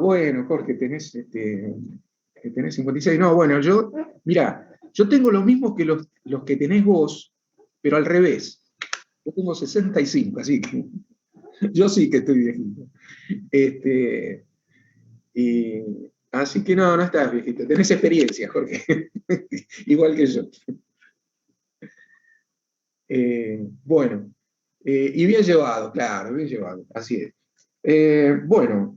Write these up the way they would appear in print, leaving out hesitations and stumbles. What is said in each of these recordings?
bueno, Jorge, tenés 56. No, bueno, mirá, yo tengo los mismos que los que tenés vos, pero al revés. Yo tengo 65, así que yo sí que estoy viejito. Así que no estás viejito, tenés experiencia, Jorge. Igual que yo. Bueno, y bien llevado, claro, bien llevado, así es. Bueno,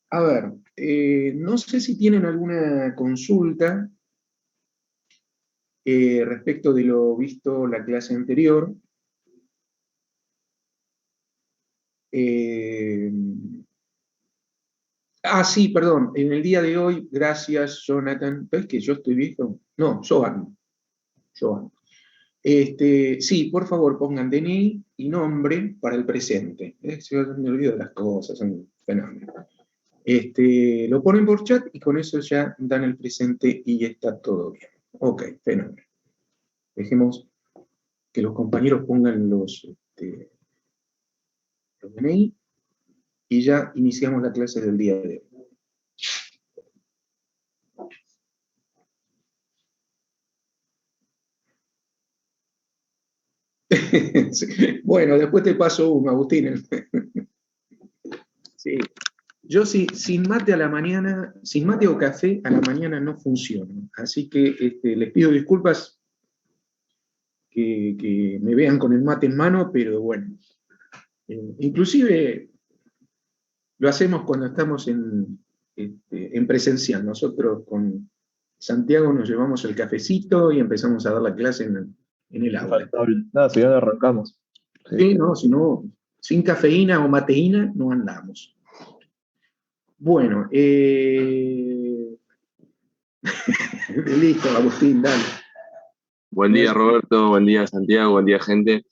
a ver, no sé si tienen alguna consulta respecto de lo visto la clase anterior. Sí, perdón, en el día de hoy, gracias, Jonathan. ¿Ves que yo estoy viejo? No, Joan. Sí, por favor, pongan DNI y nombre para el presente. Yo me olvido de las cosas, son fenómenos. Lo ponen por chat y con eso ya dan el presente y está todo bien. Ok, fenómeno. Dejemos que los compañeros pongan los DNI y ya iniciamos la clase del día de hoy. Sí. Bueno, después te paso uno, Agustín. Sí. Yo sin mate a la mañana, sin mate o café a la mañana no funciona. Así que les pido disculpas que me vean con el mate en mano, pero bueno. Inclusive lo hacemos cuando estamos en presencial. Nosotros con Santiago nos llevamos el cafecito y empezamos a dar la clase en el aula. Infaltable. Nada, si ya no arrancamos. Sí, no, si no, sin cafeína o mateína no andamos. Bueno, listo, Agustín, dale. Buen día, Roberto, buen día, Santiago, buen día, gente.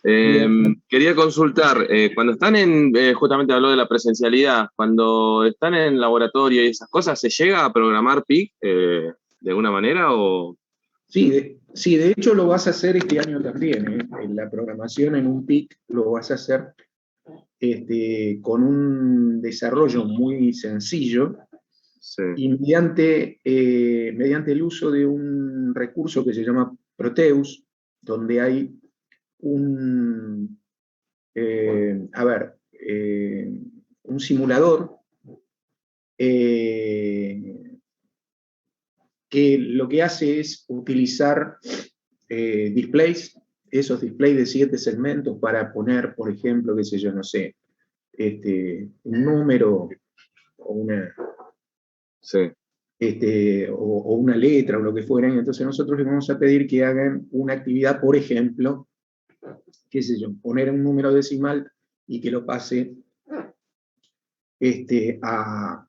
Quería consultar, cuando están justamente habló de la presencialidad, cuando están en laboratorio y esas cosas, ¿se llega a programar PIC de alguna manera o...? Sí, de hecho lo vas a hacer este año también, en la programación en un PIC lo vas a hacer con un desarrollo muy sencillo, sí, y mediante el uso de un recurso que se llama Proteus, donde hay un simulador que lo que hace es utilizar displays, esos displays de 7 segmentos para poner, por ejemplo, qué sé yo, no sé, un número o una, sí, o una letra o lo que fuera, y entonces nosotros les vamos a pedir que hagan una actividad, por ejemplo, qué sé yo, poner un número decimal y que lo pase a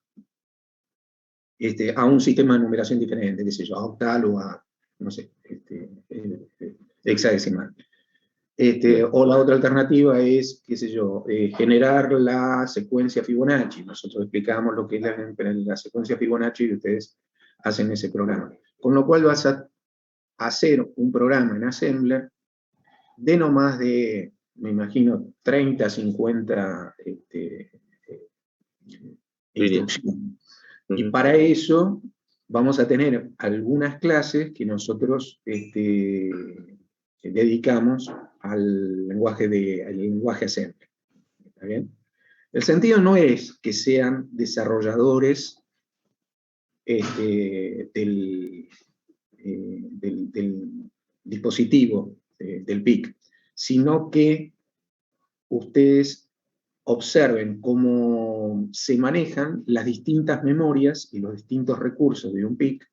un sistema de numeración diferente, qué sé yo, a octal o a, no sé, hexadecimal. O la otra alternativa es, qué sé yo, generar la secuencia Fibonacci. Nosotros explicamos lo que es la secuencia Fibonacci y ustedes hacen ese programa. Con lo cual vas a hacer un programa en Assembler de no más de, me imagino, 30, 50 instrucciones. Y para eso vamos a tener algunas clases que nosotros dedicamos al lenguaje Assembler. ¿Está bien? El sentido no es que sean desarrolladores del dispositivo del PIC, sino que ustedes observen cómo se manejan las distintas memorias y los distintos recursos de un PIC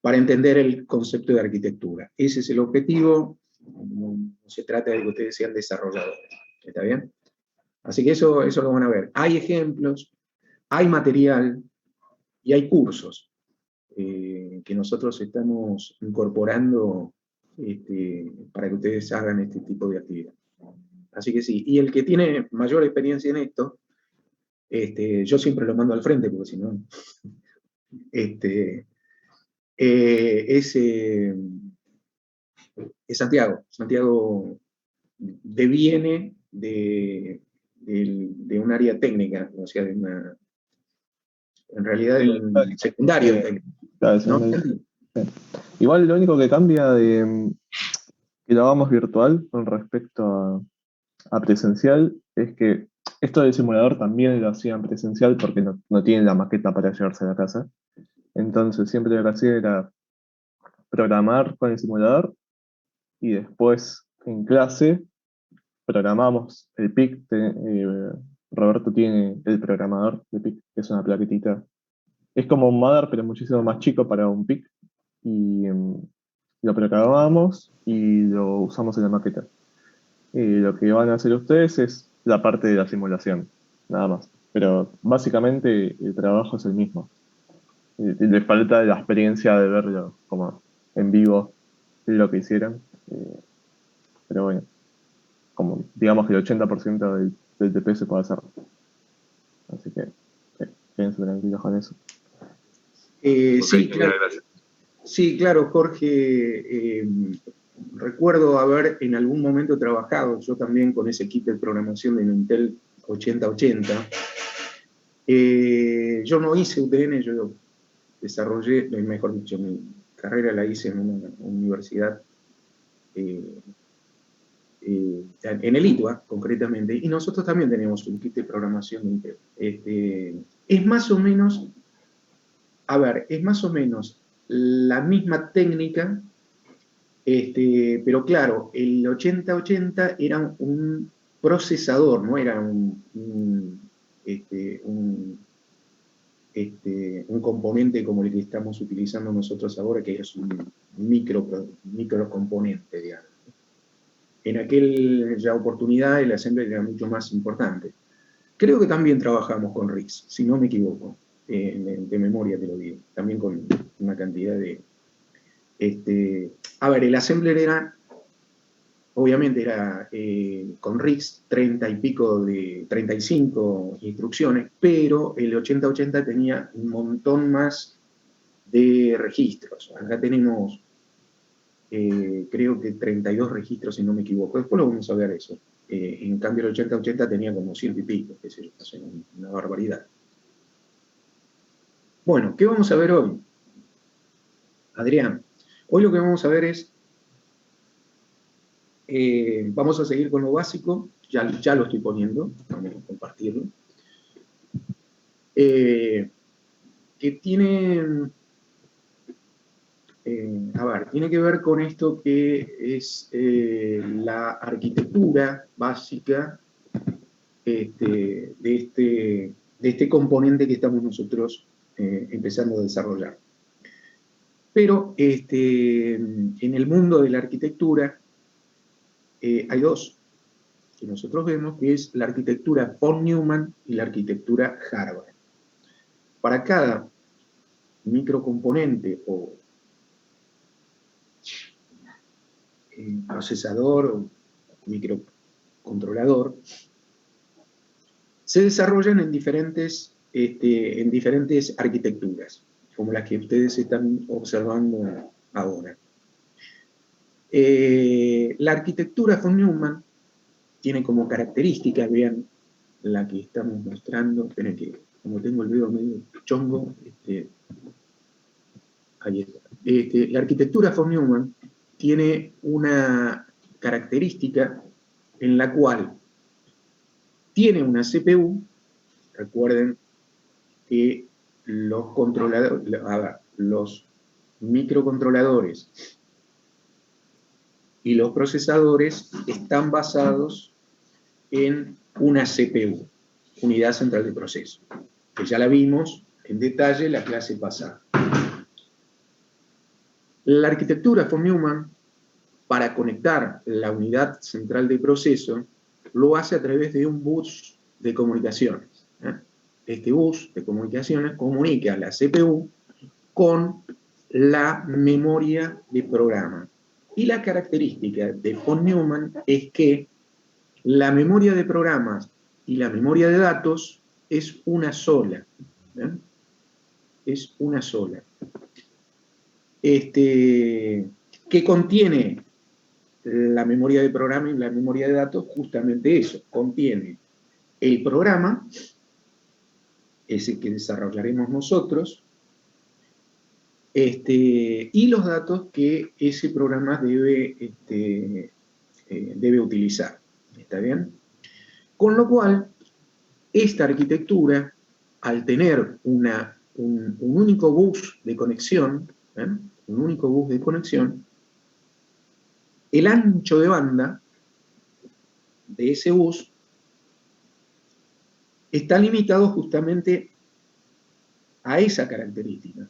para entender el concepto de arquitectura. Ese es el objetivo, no se trata de que ustedes sean desarrolladores. ¿Está bien? Así que eso lo van a ver. Hay ejemplos, hay material y hay cursos que nosotros estamos incorporando para que ustedes hagan este tipo de actividad. Así que sí, y el que tiene mayor experiencia en esto, yo siempre lo mando al frente, porque si no, es Santiago. Santiago deviene de un área técnica, o sea, en realidad de un secundario técnico. Claro, ¿No? Igual lo único que cambia de que lo hagamos virtual con respecto a presencial es que esto del simulador también lo hacían presencial porque no tienen la maqueta para llevarse a la casa. Entonces siempre lo que hacía era programar con el simulador y después en clase programamos el PIC. Roberto tiene el programador de PIC, que es una plaquetita. Es como un Mother, pero muchísimo más chico para un PIC. Y lo programamos y lo usamos en la maqueta. Y lo que van a hacer ustedes es la parte de la simulación, nada más. Pero básicamente el trabajo es el mismo. Le falta la experiencia de verlo como en vivo lo que hicieron. Pero bueno, como digamos que el 80% del TP se puede hacer. Así que quédense tranquilos con eso. Sí, claro. Gracias. Sí, claro, Jorge. Recuerdo haber en algún momento trabajado yo también con ese kit de programación de Intel 8080. Yo no hice UTN, yo desarrollé, mejor dicho, mi carrera la hice en una universidad en el ITUA, concretamente, y nosotros también teníamos un kit de programación de Intel. Es más o menos, es más o menos la misma técnica, pero claro, el 8080 era un procesador, no era un componente como el que estamos utilizando nosotros ahora, que es un microcomponente, digamos. En aquella oportunidad el assembler era mucho más importante. Creo que también trabajamos con RISC, si no me equivoco, de memoria te lo digo, también con una cantidad de... el assembler era, obviamente era con RISC 35 instrucciones, pero el 8080 tenía un montón más de registros. Acá tenemos, creo que 32 registros, si no me equivoco. Después lo vamos a ver eso. En cambio, el 8080 tenía como 100 y pico, que se hace una barbaridad. Bueno, ¿qué vamos a ver hoy? Adrián, hoy lo que vamos a ver es, vamos a seguir con lo básico, ya lo estoy poniendo, vamos a compartirlo, que tiene, tiene que ver con esto que es la arquitectura básica de este componente que estamos nosotros empezando a desarrollar. Pero en el mundo de la arquitectura hay dos que nosotros vemos, que es la arquitectura von Neumann y la arquitectura Harvard. Para cada microcomponente o procesador o microcontrolador, se desarrollan en diferentes arquitecturas, como las que ustedes están observando ahora. La arquitectura von Neumann tiene como característica, vean la que estamos mostrando, esperen que como tengo el dedo medio chongo, ahí está. La arquitectura von Neumann tiene una característica en la cual tiene una CPU. Recuerden que los microcontroladores y los procesadores están basados en una CPU, unidad central de proceso, que ya la vimos en detalle en la clase pasada. La arquitectura von Neumann, para conectar la unidad central de proceso, lo hace a través de un bus de comunicaciones. Este bus de comunicaciones comunica la CPU con la memoria de programa. Y la característica de von Neumann es que la memoria de programas y la memoria de datos es una sola. Es una sola. Que contiene la memoria de programa y la memoria de datos justamente eso, contiene el programa, ese que desarrollaremos nosotros, y los datos que ese programa debe utilizar. ¿Está bien? Con lo cual, esta arquitectura, al tener un único bus de conexión, el ancho de banda de ese bus está limitado justamente a esa característica.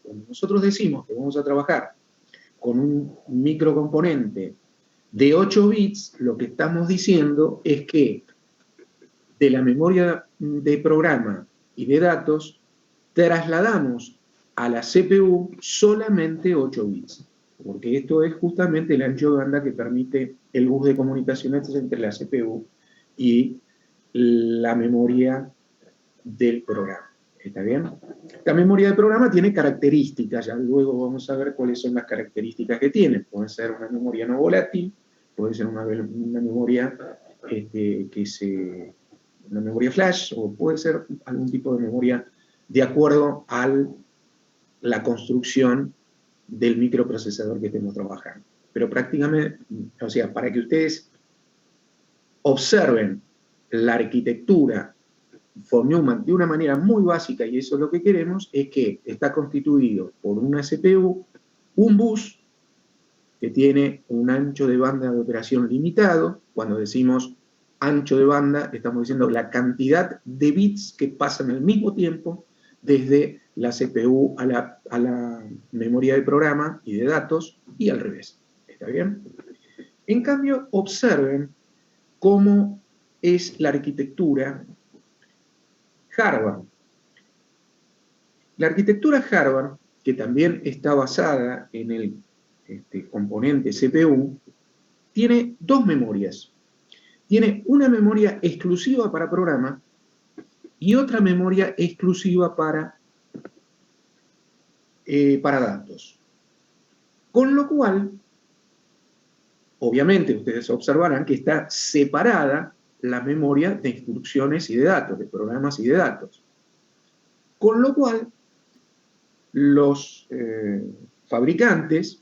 Cuando nosotros decimos que vamos a trabajar con un microcomponente de 8 bits, lo que estamos diciendo es que de la memoria de programa y de datos trasladamos a la CPU solamente 8 bits, porque esto es justamente el ancho de banda que permite el bus de comunicaciones entre la CPU y la memoria del programa. ¿Está bien? Esta memoria del programa tiene características, ya luego vamos a ver cuáles son las características que tiene. Puede ser una memoria no volátil, puede ser una memoria una memoria flash, o puede ser algún tipo de memoria de acuerdo a la construcción del microprocesador que estemos trabajando. Pero prácticamente, o sea, para que ustedes observen la arquitectura von Neumann de una manera muy básica, y eso es lo que queremos, es que está constituido por una CPU, un bus que tiene un ancho de banda de operación limitado. Cuando decimos ancho de banda, estamos diciendo la cantidad de bits que pasan al mismo tiempo desde la CPU a la memoria de programa y de datos, y al revés. ¿Está bien? En cambio, observen cómo es la arquitectura Harvard. La arquitectura Harvard, que también está basada en el componente CPU, tiene dos memorias. Tiene una memoria exclusiva para programa y otra memoria exclusiva para datos. Con lo cual, obviamente ustedes observarán que está separada la memoria de instrucciones y de datos, de programas y de datos. Con lo cual, los fabricantes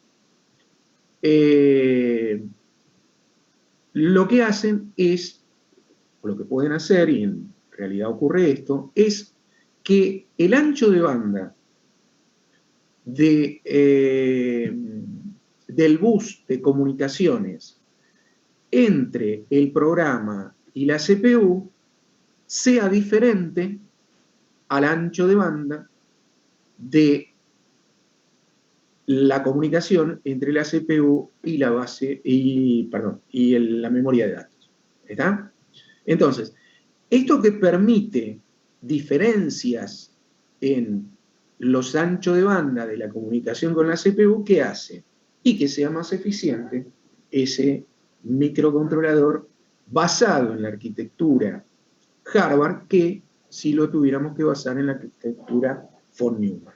lo que hacen es, o lo que pueden hacer, y en realidad ocurre esto, es que el ancho de banda del bus de comunicaciones entre el programa y la CPU sea diferente al ancho de banda de la comunicación entre la CPU y la base y la memoria de datos. ¿Está? Entonces, esto que permite diferencias en los anchos de banda de la comunicación con la CPU, ¿qué hace? Y que sea más eficiente ese microcontrolador basado en la arquitectura Harvard que si lo tuviéramos que basar en la arquitectura von Neumann.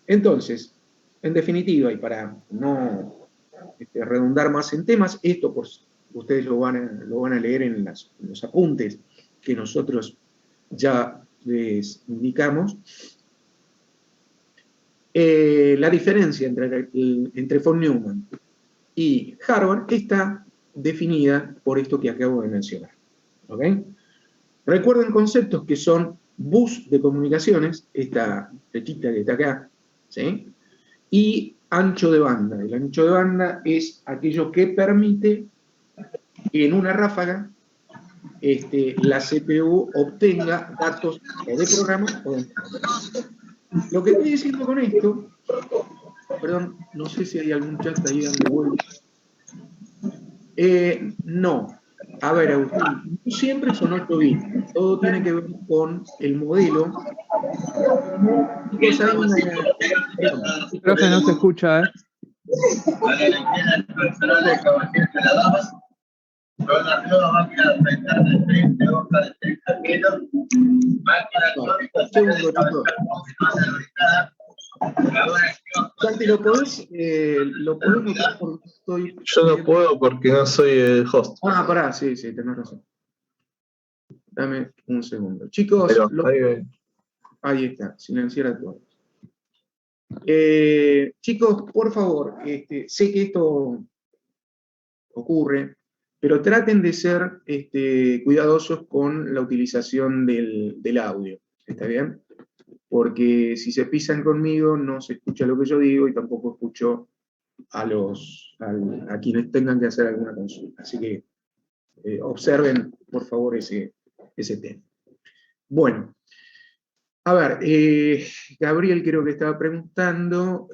Entonces, en definitiva, y para no redundar más en temas, esto ustedes lo van a leer en los apuntes que nosotros ya les indicamos. La diferencia entre von Neumann y Harvard está definida por esto que acabo de mencionar. ¿Ok? Recuerden conceptos que son bus de comunicaciones, esta flechita que está acá, ¿sí? Y ancho de banda. El ancho de banda es aquello que permite que en una ráfaga la CPU obtenga datos o de programa o de programa. Lo que estoy diciendo con esto, perdón, no sé si hay algún chat ahí dando vueltas. No. A ver, Agustín, no siempre son 8 bits. Todo tiene que ver con el modelo. Chicos, hay una... Profe, no se escucha, ¿eh? Santi, ¿lo podés notar? Porque estoy... Yo no puedo porque no soy el host. Ah, pará, sí, tenés razón. Dame un segundo. Chicos, Pero, ahí está, silenciar a todos. Chicos, por favor, sé que esto ocurre, pero traten de ser cuidadosos con la utilización del audio. ¿Está bien? Porque si se pisan conmigo no se escucha lo que yo digo y tampoco escucho a quienes tengan que hacer alguna consulta. Así que observen, por favor, ese tema. Bueno, a ver, Gabriel creo que estaba preguntando.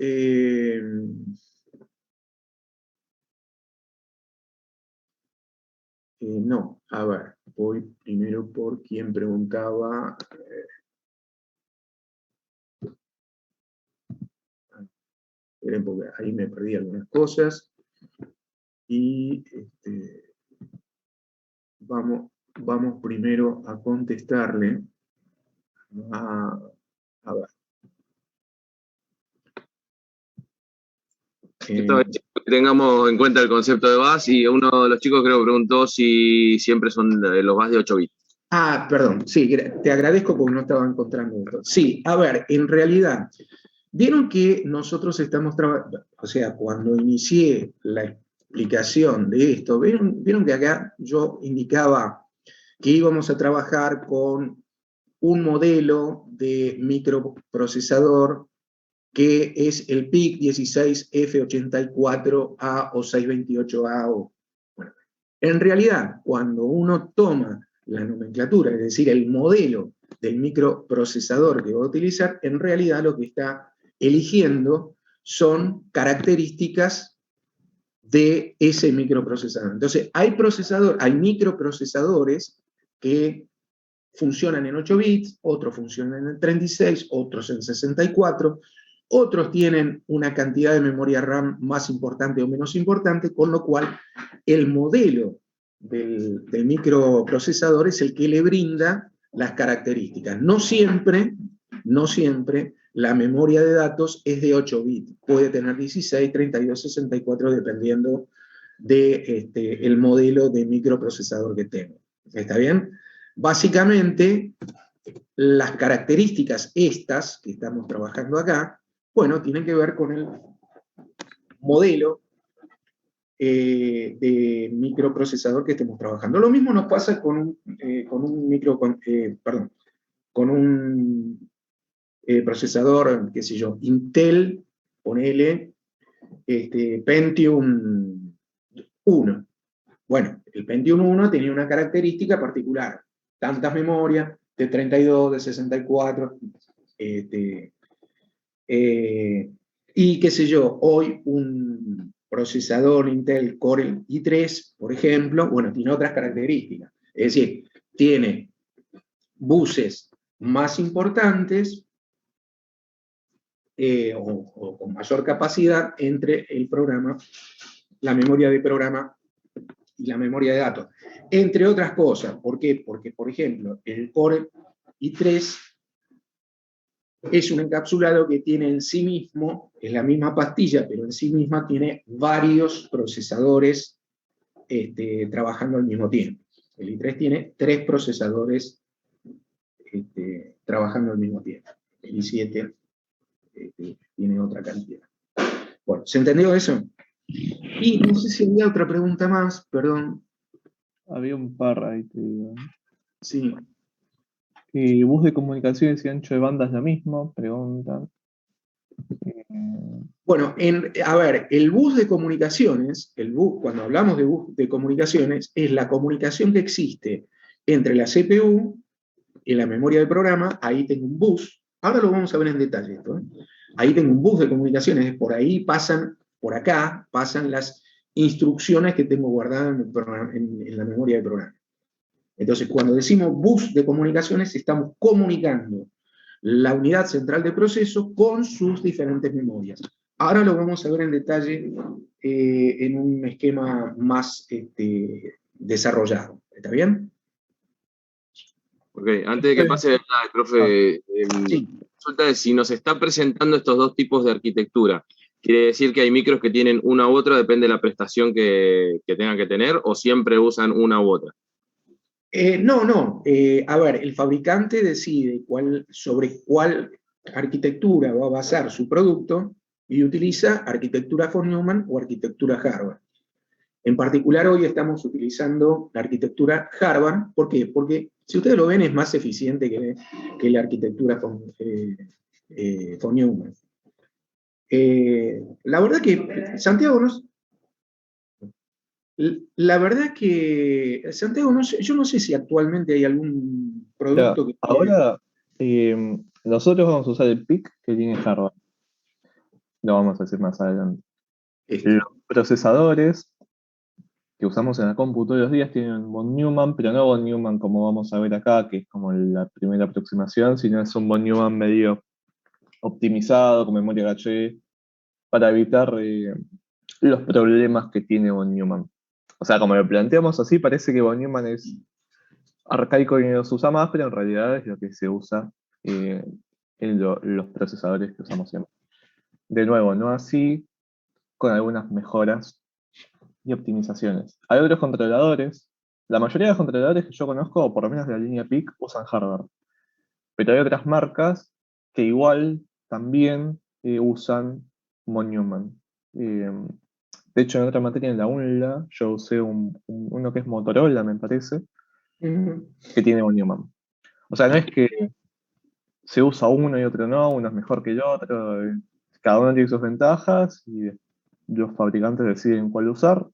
No, a ver, voy primero por quien preguntaba. Esperen, porque ahí me perdí algunas cosas. Y vamos primero a contestarle a ver. Esta vez que tengamos en cuenta el concepto de bus, y uno de los chicos creo que preguntó si siempre son los bus de 8 bits. Ah, perdón, sí, te agradezco porque no estaba encontrando esto. Sí, a ver, en realidad, vieron que nosotros estamos trabajando, o sea, cuando inicié la explicación de esto, vieron que acá yo indicaba que íbamos a trabajar con un modelo de microprocesador que es el PIC 16F84A o 628A. Bueno, en realidad, cuando uno toma la nomenclatura, es decir, el modelo del microprocesador que va a utilizar, en realidad lo que está eligiendo son características de ese microprocesador. Entonces, hay microprocesadores que funcionan en 8 bits, otros funcionan en 36, otros en 64, otros tienen una cantidad de memoria RAM más importante o menos importante, con lo cual el modelo del microprocesador es el que le brinda las características. No siempre la memoria de datos es de 8 bits, puede tener 16, 32, 64, dependiendo del modelo de microprocesador que tenga. ¿Está bien? Básicamente, las características estas que estamos trabajando acá, bueno, tienen que ver con el modelo de microprocesador que estemos trabajando. Lo mismo nos pasa con un procesador, qué sé yo, Intel, ponele, Pentium 1. Bueno, el Pentium 1 tenía una característica particular, tantas memorias, de 32, de 64, y qué sé yo, hoy un procesador Intel Core i3, por ejemplo, bueno, tiene otras características. Es decir, tiene buses más importantes o con mayor capacidad entre el programa, la memoria de programa y la memoria de datos. Entre otras cosas. ¿Por qué? Porque, por ejemplo, el Core i3 es un encapsulado que tiene en sí mismo, es la misma pastilla, pero en sí misma tiene varios procesadores trabajando al mismo tiempo. El i3 tiene 3 procesadores trabajando al mismo tiempo. El i7 tiene otra cantidad. Bueno, ¿se entendió eso? Y no sé si había otra pregunta más, perdón. Había un par ahí, te digo. Sí. Bus de comunicaciones y ancho de banda es lo mismo, preguntan. Bueno, a ver, el bus de comunicaciones, cuando hablamos de bus de comunicaciones, es la comunicación que existe entre la CPU y la memoria del programa. Ahí tengo un bus. Ahora lo vamos a ver en detalle esto, ¿eh? Ahí tengo un bus de comunicaciones, por acá pasan las instrucciones que tengo guardadas en la memoria del programa. Entonces, cuando decimos bus de comunicaciones, estamos comunicando la unidad central de proceso con sus diferentes memorias. Ahora lo vamos a ver en detalle en un esquema más desarrollado. ¿Está bien? Ok, antes de que pase el profe, Sí. consulta es si nos está presentando estos dos tipos de arquitectura. ¿Quiere decir que hay micros que tienen una u otra, depende de la prestación que tengan que tener, o siempre usan una u otra? No. A ver, el fabricante decide sobre cuál arquitectura va a basar su producto y utiliza arquitectura von Neumann o arquitectura Harvard. En particular, hoy estamos utilizando la arquitectura Harvard. ¿Por qué? Porque, si ustedes lo ven, es más eficiente que la arquitectura von Neumann. La verdad que, Santiago, yo no sé si actualmente hay algún producto que... Ahora, nosotros vamos a usar el PIC que tiene Harvard. Lo vamos a decir más adelante. Los procesadores que usamos en la compu todos los días tienen von Neumann, pero no von Neumann como vamos a ver acá, que es como la primera aproximación, sino es un von Neumann medio optimizado, con memoria caché, para evitar los problemas que tiene von Neumann. O sea, como lo planteamos así, parece que von Neumann es arcaico y no se usa más, pero en realidad es lo que se usa en los procesadores que usamos siempre. De nuevo, no así, con algunas mejoras y optimizaciones. Hay otros controladores, la mayoría de los controladores que yo conozco, o por lo menos de la línea PIC, usan Harvard. Pero hay otras marcas que igual también usan von Neumann. De hecho, en otra materia, en la UNLA, yo usé uno que es Motorola, me parece, que tiene von Neumann. O sea, no es que se usa uno y otro no, uno es mejor que el otro. Cada uno tiene sus ventajas y los fabricantes deciden cuál usar.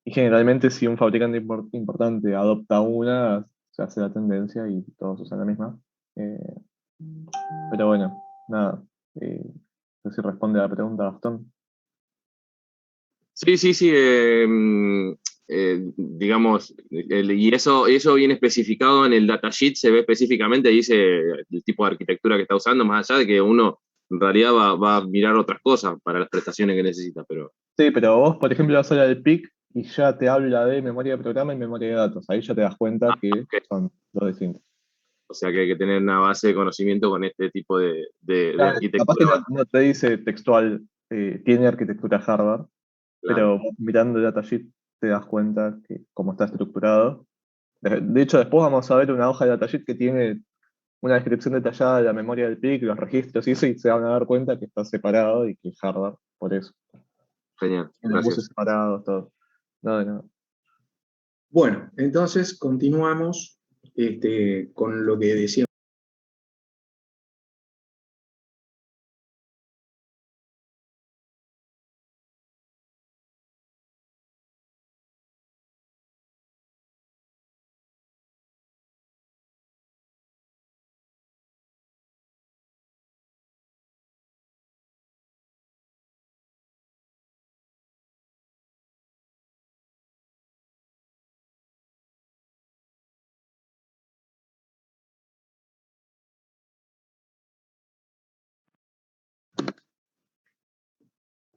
Y generalmente si un fabricante importante adopta una, se hace la tendencia y todos usan la misma. Pero bueno, nada. No sé si responde a la pregunta, Gastón. Sí. Digamos, y eso viene especificado en el datasheet, se ve específicamente, dice el tipo de arquitectura que está usando, más allá de que uno en realidad va a mirar otras cosas para las prestaciones que necesita. Sí, pero vos, por ejemplo, vas a hablar del PIC y ya te habla de memoria de programa y memoria de datos. Ahí ya te das cuenta que Okay. son dos distintos. O sea que hay que tener una base de conocimiento con este tipo de arquitectura. Capaz que no te dice textual, tiene arquitectura Harvard, Claro. pero mirando el datasheet te das cuenta que cómo está estructurado. De hecho, después vamos a ver una hoja de datasheet que tiene una descripción detallada de la memoria del PIC, los registros y eso, y se van a dar cuenta que está separado y que es Harvard, por eso. Genial, Los buses separados, todo. No. Bueno, entonces continuamos con lo que decíamos.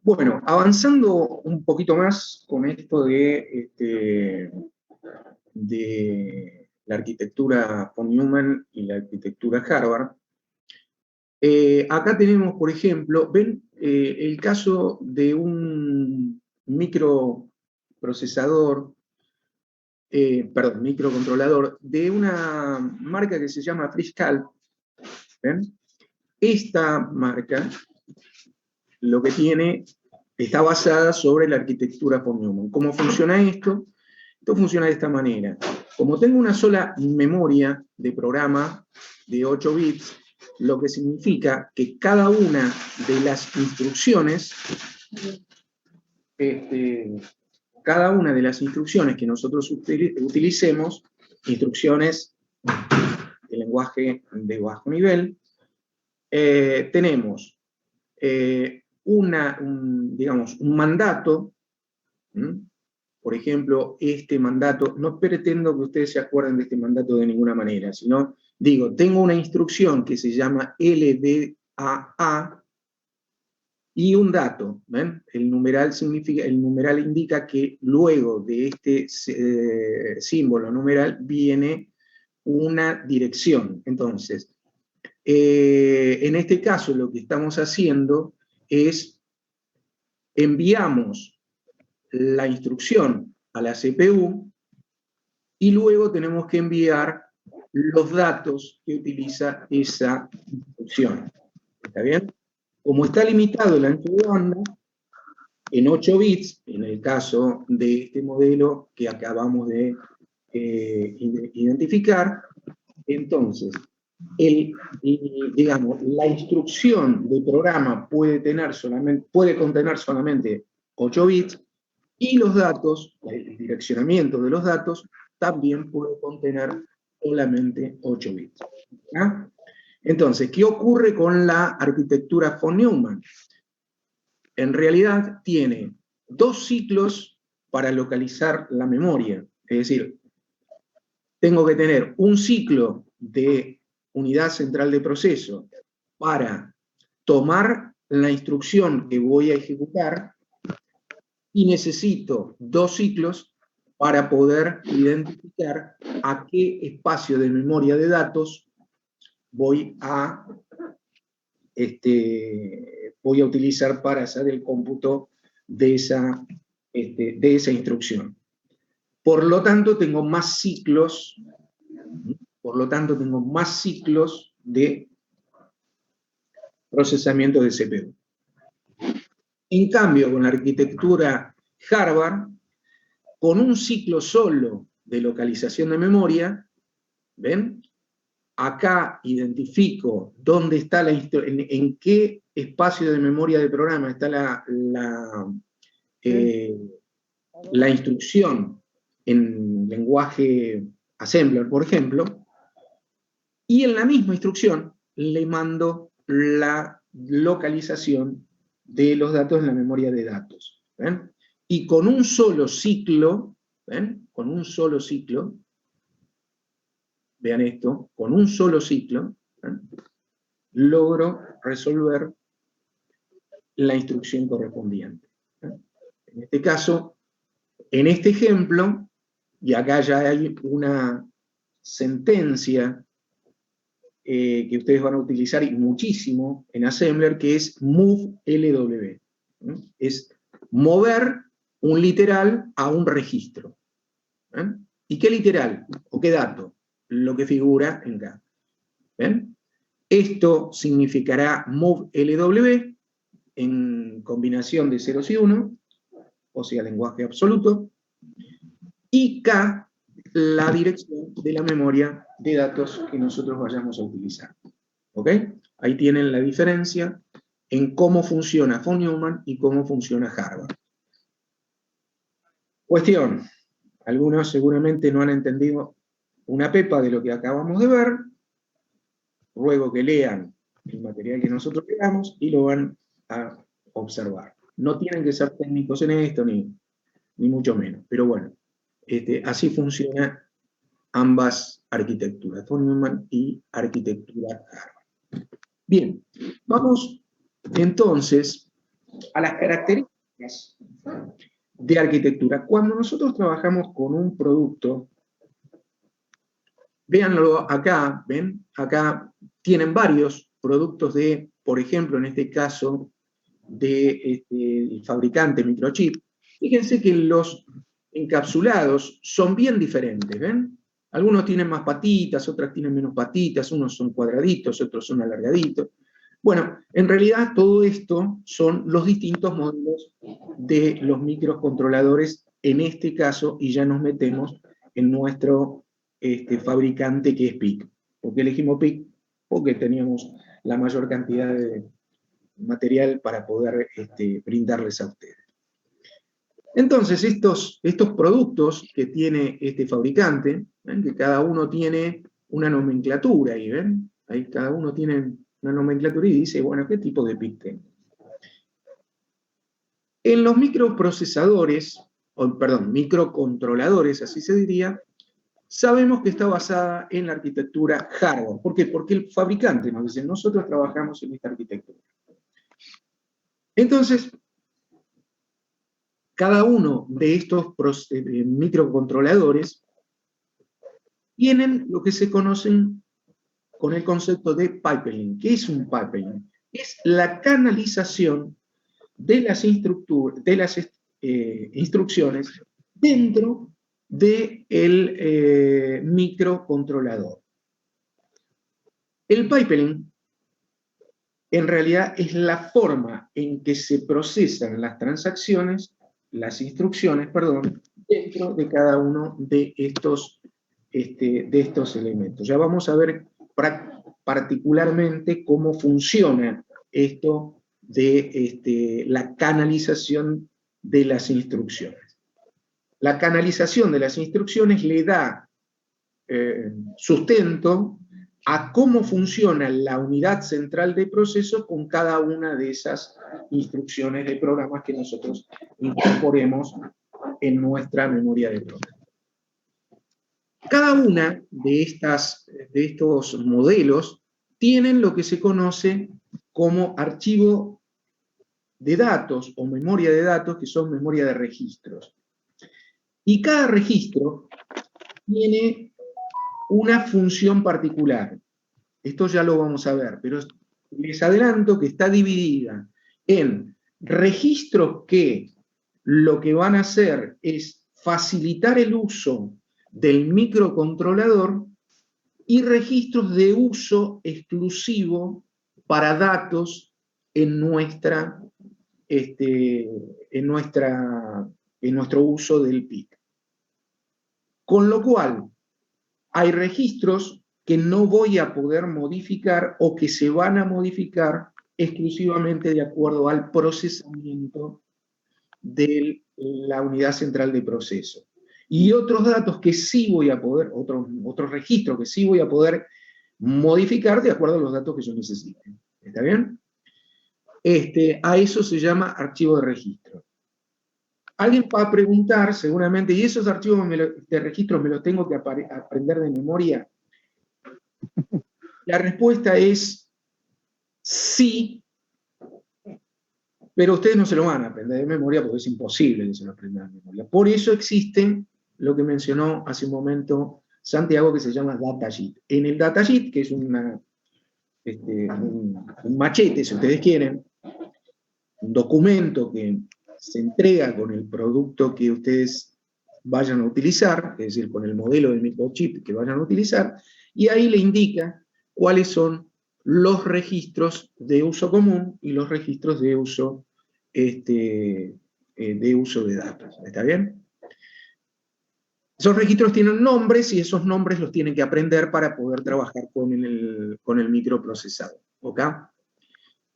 Bueno, avanzando un poquito más con esto de la arquitectura von Neumann y la arquitectura Harvard, acá tenemos, por ejemplo, ven el caso de un microcontrolador de una marca que se llama Freescale. ¿Ven? Esta marca lo que tiene está basada sobre la arquitectura von Neumann. ¿Cómo funciona esto? Esto funciona de esta manera. Como tengo una sola memoria de programa de 8 bits, lo que significa que cada una de las instrucciones, que nosotros utilicemos, instrucciones de lenguaje de bajo nivel, tenemos un mandato. Por ejemplo, este mandato, no pretendo que ustedes se acuerden de este mandato de ninguna manera, sino digo, tengo una instrucción que se llama LDAA y un dato. ¿Ven? El numeral indica que luego de este símbolo numeral viene una dirección. Entonces, En este caso lo que estamos haciendo es enviamos la instrucción a la CPU y luego tenemos que enviar los datos que utiliza esa instrucción. ¿Está bien? Como está limitado el ancho de banda, en 8 bits, en el caso de este modelo que acabamos de identificar, entonces, digamos, la instrucción de programa puede contener solamente 8 bits, y los datos, el direccionamiento de los datos, también puede contener solamente 8 bits. ¿Ah? Entonces, ¿qué ocurre con la arquitectura von Neumann? En realidad tiene 2 ciclos para localizar la memoria. Es decir, tengo que tener un ciclo de unidad central de proceso para tomar la instrucción que voy a ejecutar, y necesito 2 ciclos para poder identificar a qué espacio de memoria de datos voy a utilizar para hacer el cómputo de esa instrucción. Por lo tanto, tengo más ciclos de procesamiento de CPU. En cambio, con la arquitectura Harvard, con un ciclo solo de localización de memoria, ¿ven? Acá identifico dónde está en qué espacio de memoria de programa está la instrucción en lenguaje assembler, por ejemplo, y en la misma instrucción le mando la localización de los datos en la memoria de datos. ¿Ven? Y con un solo ciclo, ¿ven? Con un solo ciclo, vean esto, con un solo ciclo, ¿ven? Logro resolver la instrucción correspondiente. ¿Ven? En este caso, en este ejemplo, y acá ya hay una sentencia que ustedes van a utilizar y muchísimo en Assembler, que es move LW. Es mover un literal a un registro. ¿Y qué literal? ¿O qué dato? Lo que figura en K. ¿Ven? Esto significará move LW en combinación de ceros y 1, o sea, lenguaje absoluto, y K, la dirección de la memoria de datos que nosotros vayamos a utilizar. ¿Ok? Ahí tienen la diferencia en cómo funciona von Neumann y cómo funciona Harvard. Cuestión. Algunos seguramente no han entendido una pepa de lo que acabamos de ver. Ruego que lean el material que nosotros creamos y lo van a observar. No tienen que ser técnicos en esto, ni mucho menos. Pero bueno, así funciona ambas arquitecturas, von Neumann y arquitectura Harvard. Bien, vamos entonces a las características de arquitectura. Cuando nosotros trabajamos con un producto, véanlo acá, ¿ven? Acá tienen varios productos de, por ejemplo, en este caso, del fabricante Microchip. Fíjense que los encapsulados son bien diferentes, ¿ven? Algunos tienen más patitas, otras tienen menos patitas, unos son cuadraditos, otros son alargaditos. Bueno, en realidad todo esto son los distintos modelos de los microcontroladores en este caso, y ya nos metemos en nuestro fabricante que es PIC. ¿Por qué elegimos PIC? Porque teníamos la mayor cantidad de material para poder brindarles a ustedes. Entonces, estos productos que tiene este fabricante, ¿ven? Que cada uno tiene una nomenclatura, ahí ven, ahí cada uno tiene una nomenclatura y dice, bueno, ¿qué tipo de PIC tengo? En los microprocesadores, microcontroladores, así se diría, sabemos que está basada en la arquitectura Harvard. ¿Por qué? Porque el fabricante nos dice, nosotros trabajamos en esta arquitectura. Entonces, cada uno de estos microcontroladores tienen lo que se conocen con el concepto de pipeline. ¿Qué es un pipeline? Es la canalización de las instrucciones dentro del microcontrolador. El pipeline en realidad es la forma en que se procesan las instrucciones, dentro de cada uno de estos elementos. Ya vamos a ver particularmente cómo funciona esto de la canalización de las instrucciones. La canalización de las instrucciones le da sustento a cómo funciona la unidad central de proceso con cada una de esas instrucciones de programas que nosotros incorporemos en nuestra memoria de programa. Cada una de estos modelos tienen lo que se conoce como archivo de datos o memoria de datos, que son memoria de registros. Y cada registro tiene una función particular. Esto ya lo vamos a ver, pero les adelanto que está dividida en registros que lo que van a hacer es facilitar el uso del microcontrolador y registros de uso exclusivo para datos en nuestro uso del PIC. Con lo cual, hay registros que no voy a poder modificar o que se van a modificar exclusivamente de acuerdo al procesamiento de la unidad central de proceso. Y otros datos que sí voy a poder, otros registros que sí voy a poder modificar de acuerdo a los datos que yo necesite. ¿Está bien? A eso se llama archivo de registro. Alguien va a preguntar seguramente, ¿y esos archivos de registro me los tengo que aprender de memoria? La respuesta es sí, pero ustedes no se lo van a aprender de memoria porque es imposible que se lo aprendan de memoria. Por eso existe lo que mencionó hace un momento Santiago, que se llama datasheet. En el datasheet, que es un machete, si ustedes quieren, un documento que se entrega con el producto que ustedes vayan a utilizar, es decir, con el modelo del microchip que vayan a utilizar, y ahí le indica cuáles son los registros de uso común y los registros de uso de datos. ¿Está bien? Esos registros tienen nombres y esos nombres los tienen que aprender para poder trabajar con el microprocesador. ¿Ok?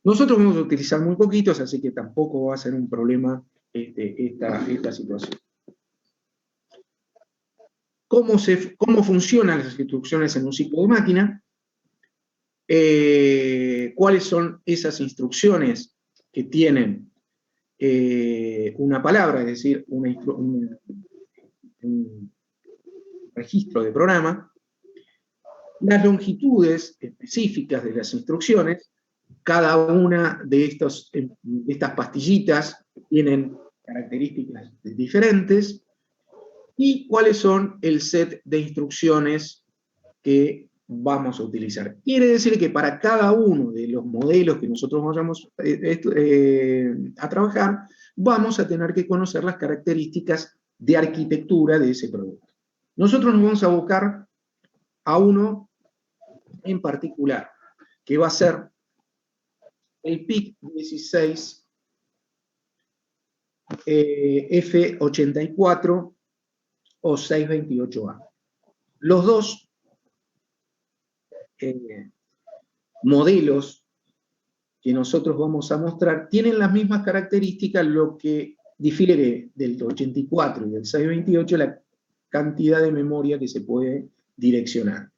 Nosotros vamos a utilizar muy poquitos, así que tampoco va a ser un problema esta situación. ¿Cómo funcionan las instrucciones en un ciclo de máquina? ¿Cuáles son esas instrucciones que tienen una palabra, es decir, un registro de programa? Las longitudes específicas de las instrucciones. Cada una de estas pastillitas tienen características diferentes. Y cuáles son el set de instrucciones que vamos a utilizar. Quiere decir que para cada uno de los modelos que nosotros vayamos a trabajar, vamos a tener que conocer las características de arquitectura de ese producto. Nosotros nos vamos a abocar a uno en particular, que va a ser el PIC 16 F84 o 628A. Los dos modelos que nosotros vamos a mostrar tienen las mismas características, lo que difiere del 84 y del 628 la cantidad de memoria que se puede direccionar.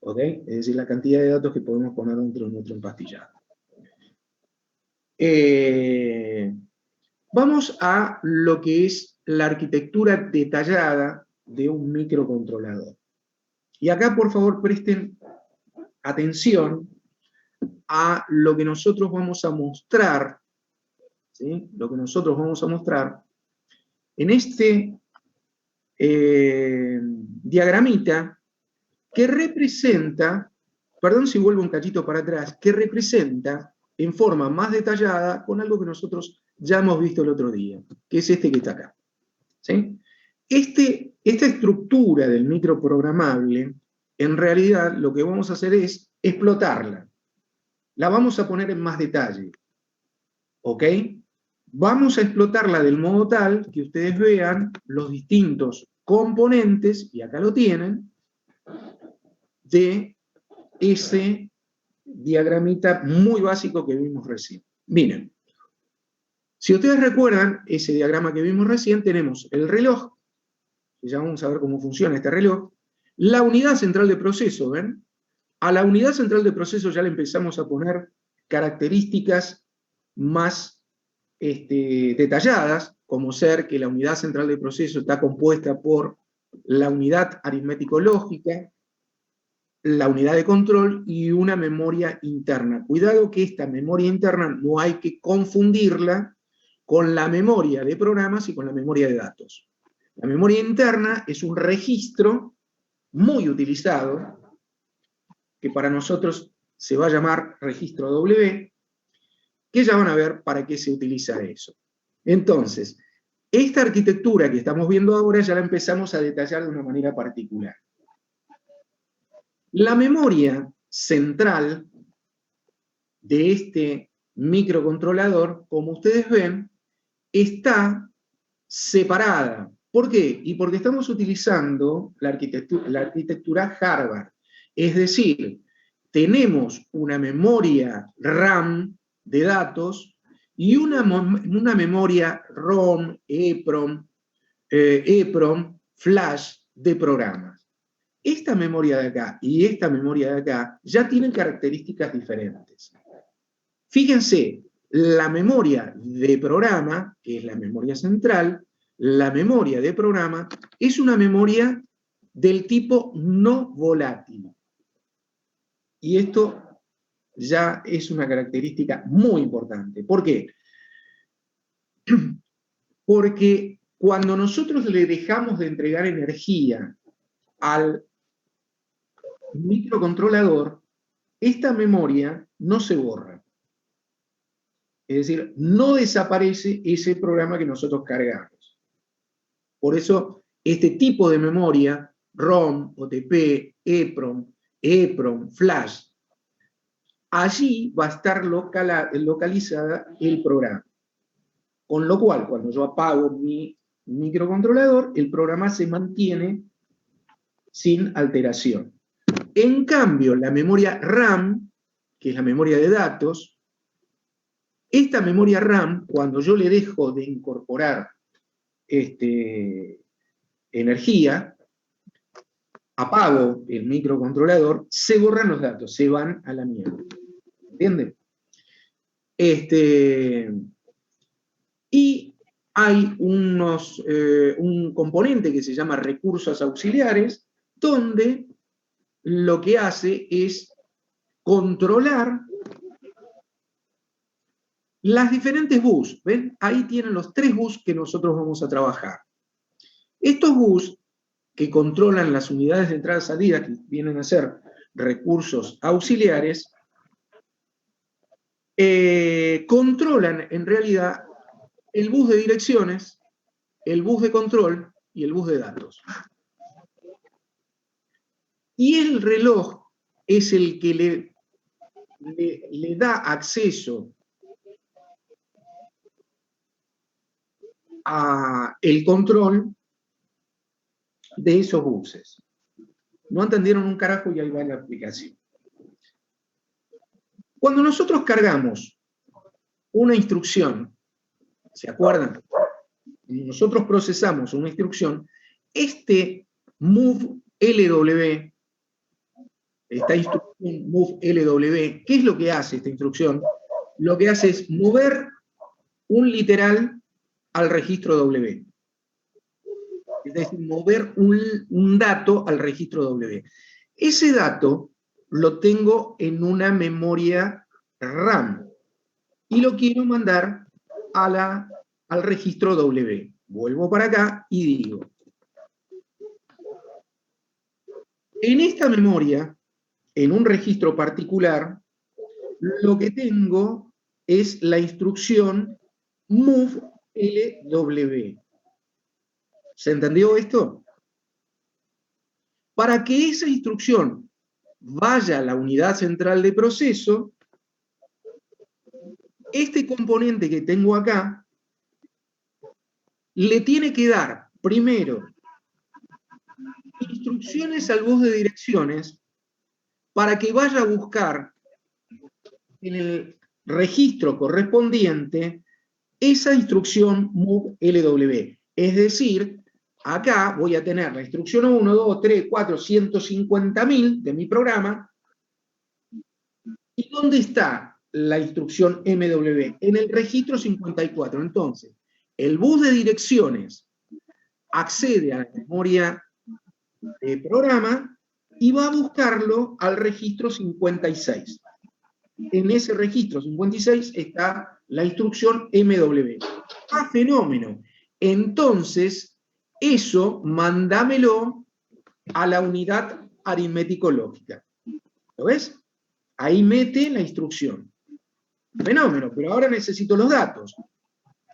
¿Ok? Es decir, la cantidad de datos que podemos poner dentro de nuestro empastillado. Vamos a lo que es la arquitectura detallada de un microcontrolador. Y acá, por favor, presten atención a lo que nosotros vamos a mostrar, ¿sí? Lo que nosotros vamos a mostrar en este diagramita que representa perdón si vuelvo un cachito para atrás, que representa en forma más detallada con algo que nosotros ya hemos visto el otro día, que es este que está acá. ¿Sí? Esta estructura del microprogramable, en realidad lo que vamos a hacer es explotarla. La vamos a poner en más detalle. ¿Ok? Vamos a explotarla del modo tal que ustedes vean los distintos componentes, y acá lo tienen, de ese diagramita muy básico que vimos recién. Miren, si ustedes recuerdan ese diagrama que vimos recién, tenemos el reloj, que ya vamos a ver cómo funciona este reloj, la unidad central de proceso, ¿ven? A la unidad central de proceso ya le empezamos a poner características más detalladas, como ser que la unidad central de proceso está compuesta por la unidad aritmético-lógica, la unidad de control y una memoria interna. Cuidado que esta memoria interna no hay que confundirla con la memoria de programas y con la memoria de datos. La memoria interna es un registro muy utilizado, que para nosotros se va a llamar registro W, que ya van a ver para qué se utiliza eso. Entonces, esta arquitectura que estamos viendo ahora ya la empezamos a detallar de una manera particular. La memoria central de este microcontrolador, como ustedes ven, está separada. ¿Por qué? Y porque estamos utilizando la arquitectura Harvard. Es decir, tenemos una memoria RAM de datos y una memoria ROM, EPROM, flash de programas. Esta memoria de acá y esta memoria de acá ya tienen características diferentes. Fíjense, la memoria de programa, que es la memoria central, la memoria de programa es una memoria del tipo no volátil. Y esto ya es una característica muy importante. ¿Por qué? Porque cuando nosotros le dejamos de entregar energía al microcontrolador, esta memoria no se borra. Es decir, no desaparece ese programa que nosotros cargamos. Por eso, este tipo de memoria, ROM, OTP, EPROM, flash, allí va a estar localizada el programa. Con lo cual, cuando yo apago mi microcontrolador, el programa se mantiene sin alteración. En cambio, la memoria RAM, que es la memoria de datos, esta memoria RAM, cuando yo le dejo de incorporar energía, apago el microcontrolador, se borran los datos, se van a la mierda. ¿Entienden? Y hay un componente que se llama recursos auxiliares, donde lo que hace es controlar las diferentes bus. ¿Ven? Ahí tienen los 3 bus que nosotros vamos a trabajar. Estos bus que controlan las unidades de entrada y salida, que vienen a ser recursos auxiliares, controlan en realidad el bus de direcciones, el bus de control y el bus de datos. Y el reloj es el que le da acceso a el control de esos buses. No entendieron un carajo y ahí va la explicación. Cuando nosotros cargamos una instrucción, ¿se acuerdan? Nosotros procesamos una instrucción, este move LW, esta instrucción move LW, ¿qué es lo que hace esta instrucción? Lo que hace es mover un literal al registro W. Es decir, mover un dato al registro W. Ese dato lo tengo en una memoria RAM y lo quiero mandar al registro W. Vuelvo para acá y digo, en esta memoria en un registro particular, lo que tengo es la instrucción move LW. ¿Se entendió esto? Para que esa instrucción vaya a la unidad central de proceso, este componente que tengo acá le tiene que dar primero instrucciones al bus de direcciones para que vaya a buscar en el registro correspondiente esa instrucción move LW. Es decir, acá voy a tener la instrucción 1, 2, 3, 4, 150.000 de mi programa. ¿Y dónde está la instrucción MW? En el registro 54. Entonces, el bus de direcciones accede a la memoria de programa y va a buscarlo al registro 56. En ese registro 56 está la instrucción MW. ¡Ah, fenómeno! Entonces, eso mándamelo a la unidad aritmético-lógica. ¿Lo ves? Ahí mete la instrucción. Fenómeno, pero ahora necesito los datos.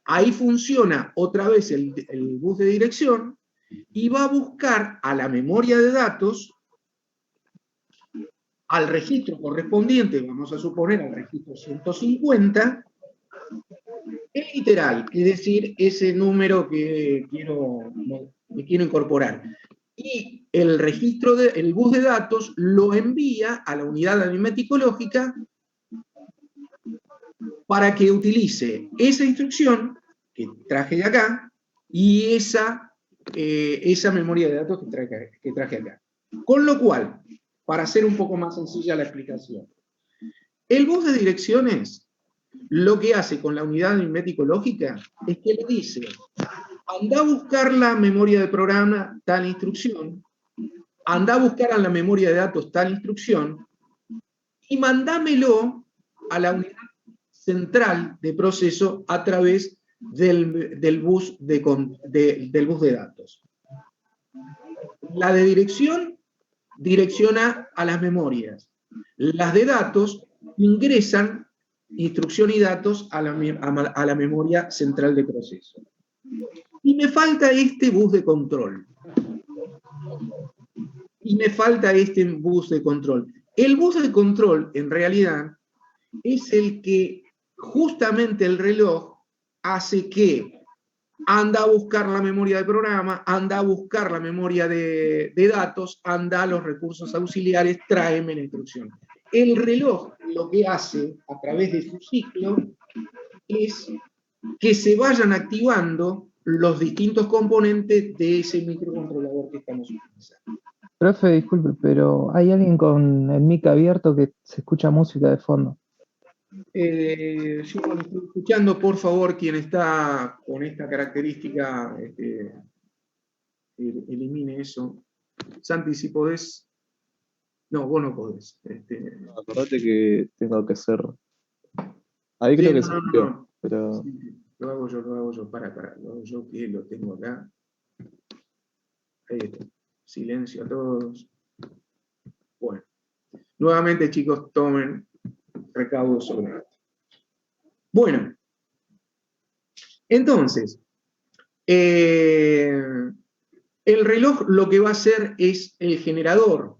Ahí funciona otra vez el bus de dirección y va a buscar a la memoria de datos, al registro correspondiente, vamos a suponer al registro 150, el literal, es decir, ese número que quiero incorporar. Y el registro, el bus de datos lo envía a la unidad aritmético-lógica para que utilice esa instrucción que traje de acá y esa memoria de datos que traje acá. Con lo cual, para hacer un poco más sencilla la explicación, el bus de direcciones lo que hace con la unidad aritmético-lógica es que le dice: anda a buscar la memoria de programa tal instrucción, anda a buscar en la memoria de datos tal instrucción, y mandámelo a la unidad central de proceso a través del bus de datos. La de dirección direcciona a las memorias. Las de datos ingresan instrucción y datos a la memoria central de proceso. Y me falta este bus de control. El bus de control, en realidad, es el que justamente el reloj hace que anda a buscar la memoria de programa, anda a buscar la memoria de datos, anda a los recursos auxiliares, tráeme la instrucción. El reloj lo que hace a través de su ciclo es que se vayan activando los distintos componentes de ese microcontrolador que estamos utilizando. Profe, disculpe, pero hay alguien con el mic abierto que se escucha música de fondo. Yo lo estoy escuchando, por favor, quien está con esta característica, elimine eso. Santi, si podés. No, vos no podés. No, acordate que tengo que hacer. Ahí creo que se escuchó, pero. Sí, lo hago yo, para, lo hago yo que lo tengo acá. Ahí está. Silencio a todos. Bueno. Nuevamente, chicos, tomen recaudos sobre esto. Bueno. Entonces, el reloj lo que va a hacer es el generador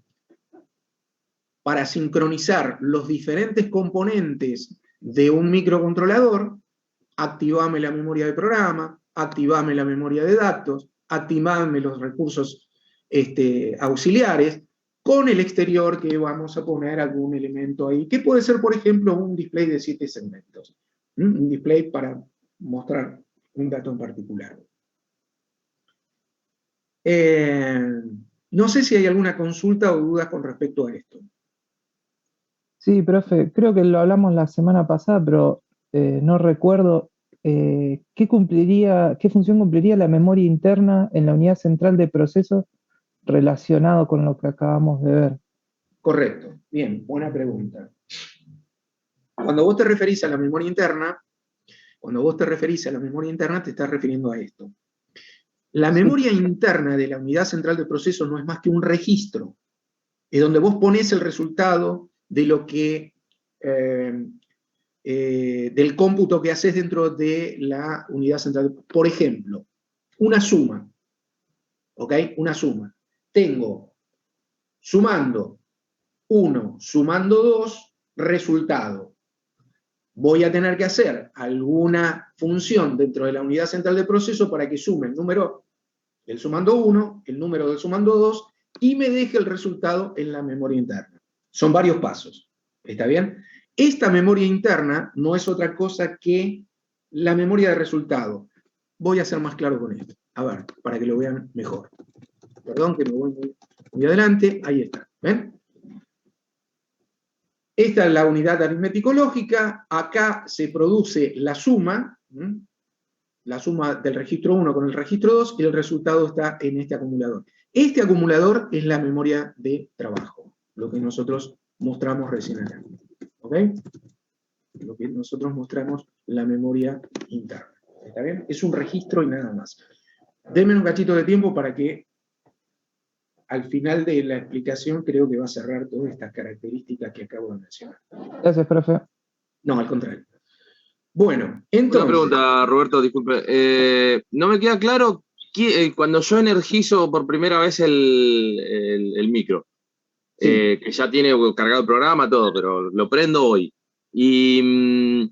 para sincronizar los diferentes componentes de un microcontrolador. Activame la memoria de programa, activame la memoria de datos, activame los recursos auxiliares, con el exterior que vamos a poner algún elemento ahí, que puede ser, por ejemplo, un display de 7 segmentos. Un display para mostrar un dato en particular. No sé si hay alguna consulta o dudas con respecto a esto. Sí, profe, creo que lo hablamos la semana pasada, pero no recuerdo qué función cumpliría la memoria interna en la unidad central de proceso relacionado con lo que acabamos de ver. Correcto, bien, buena pregunta. Cuando vos te referís a la memoria interna, te estás refiriendo a esto. La memoria interna de la unidad central de proceso no es más que un registro. es donde vos pones el resultado de lo que, del cómputo que haces dentro de la unidad central. Por ejemplo, una suma, ¿ok? Una suma. Tengo, sumando 1, sumando 2, resultado. Voy a tener que hacer alguna función dentro de la unidad central de proceso para que sume el número del sumando 1, el número del sumando 2, y me deje el resultado en la memoria interna. Son varios pasos, ¿está bien? Esta memoria interna no es otra cosa que la memoria de resultado. Voy a ser más claro con esto. A ver, para que lo vean mejor. Perdón que me voy muy adelante. Ahí está, ¿ven? Esta es la unidad aritmético-lógica. Acá se produce la suma del registro 1 con el registro 2, y el resultado está en este acumulador. Este acumulador es la memoria de trabajo, lo que nosotros mostramos recién acá. ¿Ok? Lo que nosotros mostramos, la memoria interna. ¿Está bien? Es un registro y nada más. Denme un cachito de tiempo para que al final de la explicación creo que va a cerrar todas estas características que acabo de mencionar. Gracias, profe. No, al contrario. Bueno, entonces... Una pregunta, Roberto, disculpe. No me queda claro cuando yo energizo por primera vez el micro, Sí. que ya tiene cargado el programa, todo, pero lo prendo hoy. Y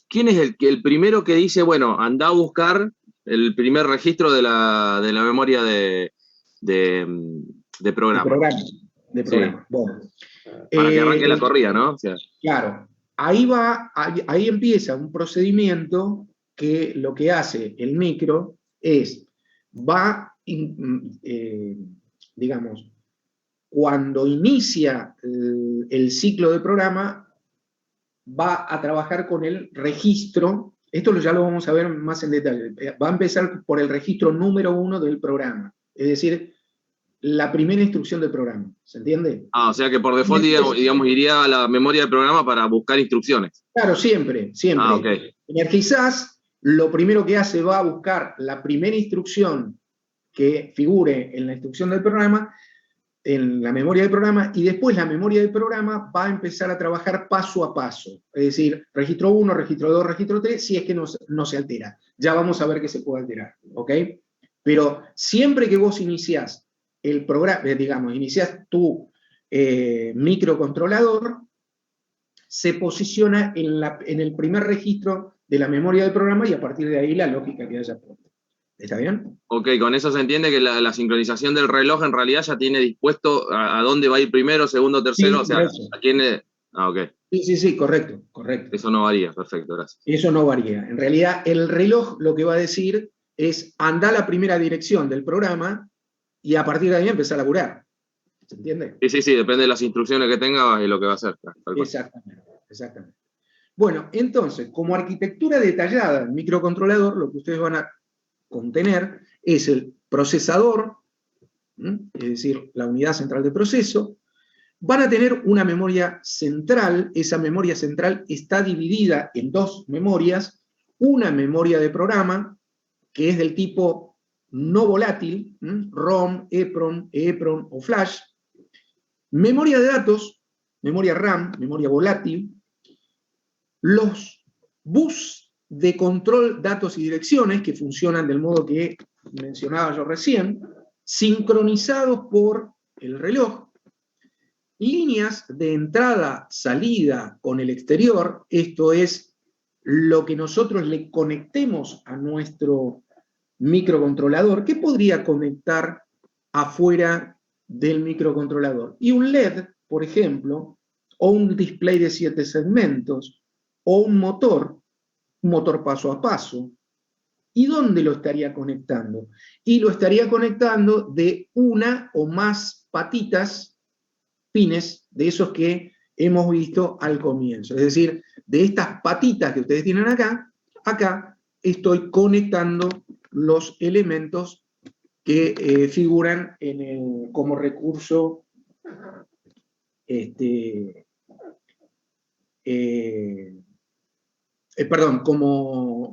¿quién es el primero que dice, bueno, anda a buscar el primer registro de la memoria de programa? De programa. Sí. Bueno. Para que arranque la corrida, ¿no? O sea, claro. Ahí empieza un procedimiento que lo que hace el micro es, digamos, cuando inicia el ciclo de programa, va a trabajar con el registro. Esto ya lo vamos a ver más en detalle. Va a empezar por el registro número 1 del programa. Es decir, la primera instrucción del programa. ¿Se entiende? o sea que por default, digamos, iría a la memoria del programa para buscar instrucciones. Claro, siempre. Okay. Energizás, lo primero que hace, va a buscar la primera instrucción que figure en la instrucción del programa, en la memoria del programa, y después la memoria del programa va a empezar a trabajar paso a paso. Es decir, registro 1, registro 2, registro 3, si es que no se altera. Ya vamos a ver que se puede alterar, ¿ok? Pero siempre que vos iniciás el programa, digamos, iniciás tu microcontrolador, se posiciona en el primer registro de la memoria del programa, y a partir de ahí la lógica que haya puesto. ¿Está bien? Ok, con eso se entiende que la sincronización del reloj en realidad ya tiene dispuesto a dónde va a ir primero, segundo, tercero, Sí, o sea, a quién... ok. Sí, correcto. Eso no varía, perfecto, gracias. Eso no varía. En realidad, el reloj lo que va a decir es, anda a la primera dirección del programa, y a partir de ahí empezar a laburar. ¿Se entiende? Sí, depende de las instrucciones que tenga y lo que va a hacer. Exactamente. Bueno, entonces, como arquitectura detallada del microcontrolador, lo que ustedes van a contener es el procesador, es decir, la unidad central de proceso. Van a tener una memoria central. Esa memoria central está dividida en dos memorias. Una memoria de programa, que es del tipo no volátil, ROM, EEPROM o flash. Memoria de datos, memoria RAM, memoria volátil. Los bus de control, datos y direcciones, que funcionan del modo que mencionaba yo recién, sincronizados por el reloj. Líneas de entrada, salida con el exterior, esto es lo que nosotros le conectemos a nuestro microcontrolador. ¿Qué podría conectar afuera del microcontrolador? Y un LED, por ejemplo, o un display de 7 segmentos, o un motor paso a paso. ¿Y dónde lo estaría conectando? Y lo estaría conectando de una o más patitas, pines, de esos que hemos visto al comienzo. Es decir, de estas patitas que ustedes tienen acá estoy conectando los elementos que figuran como recurso,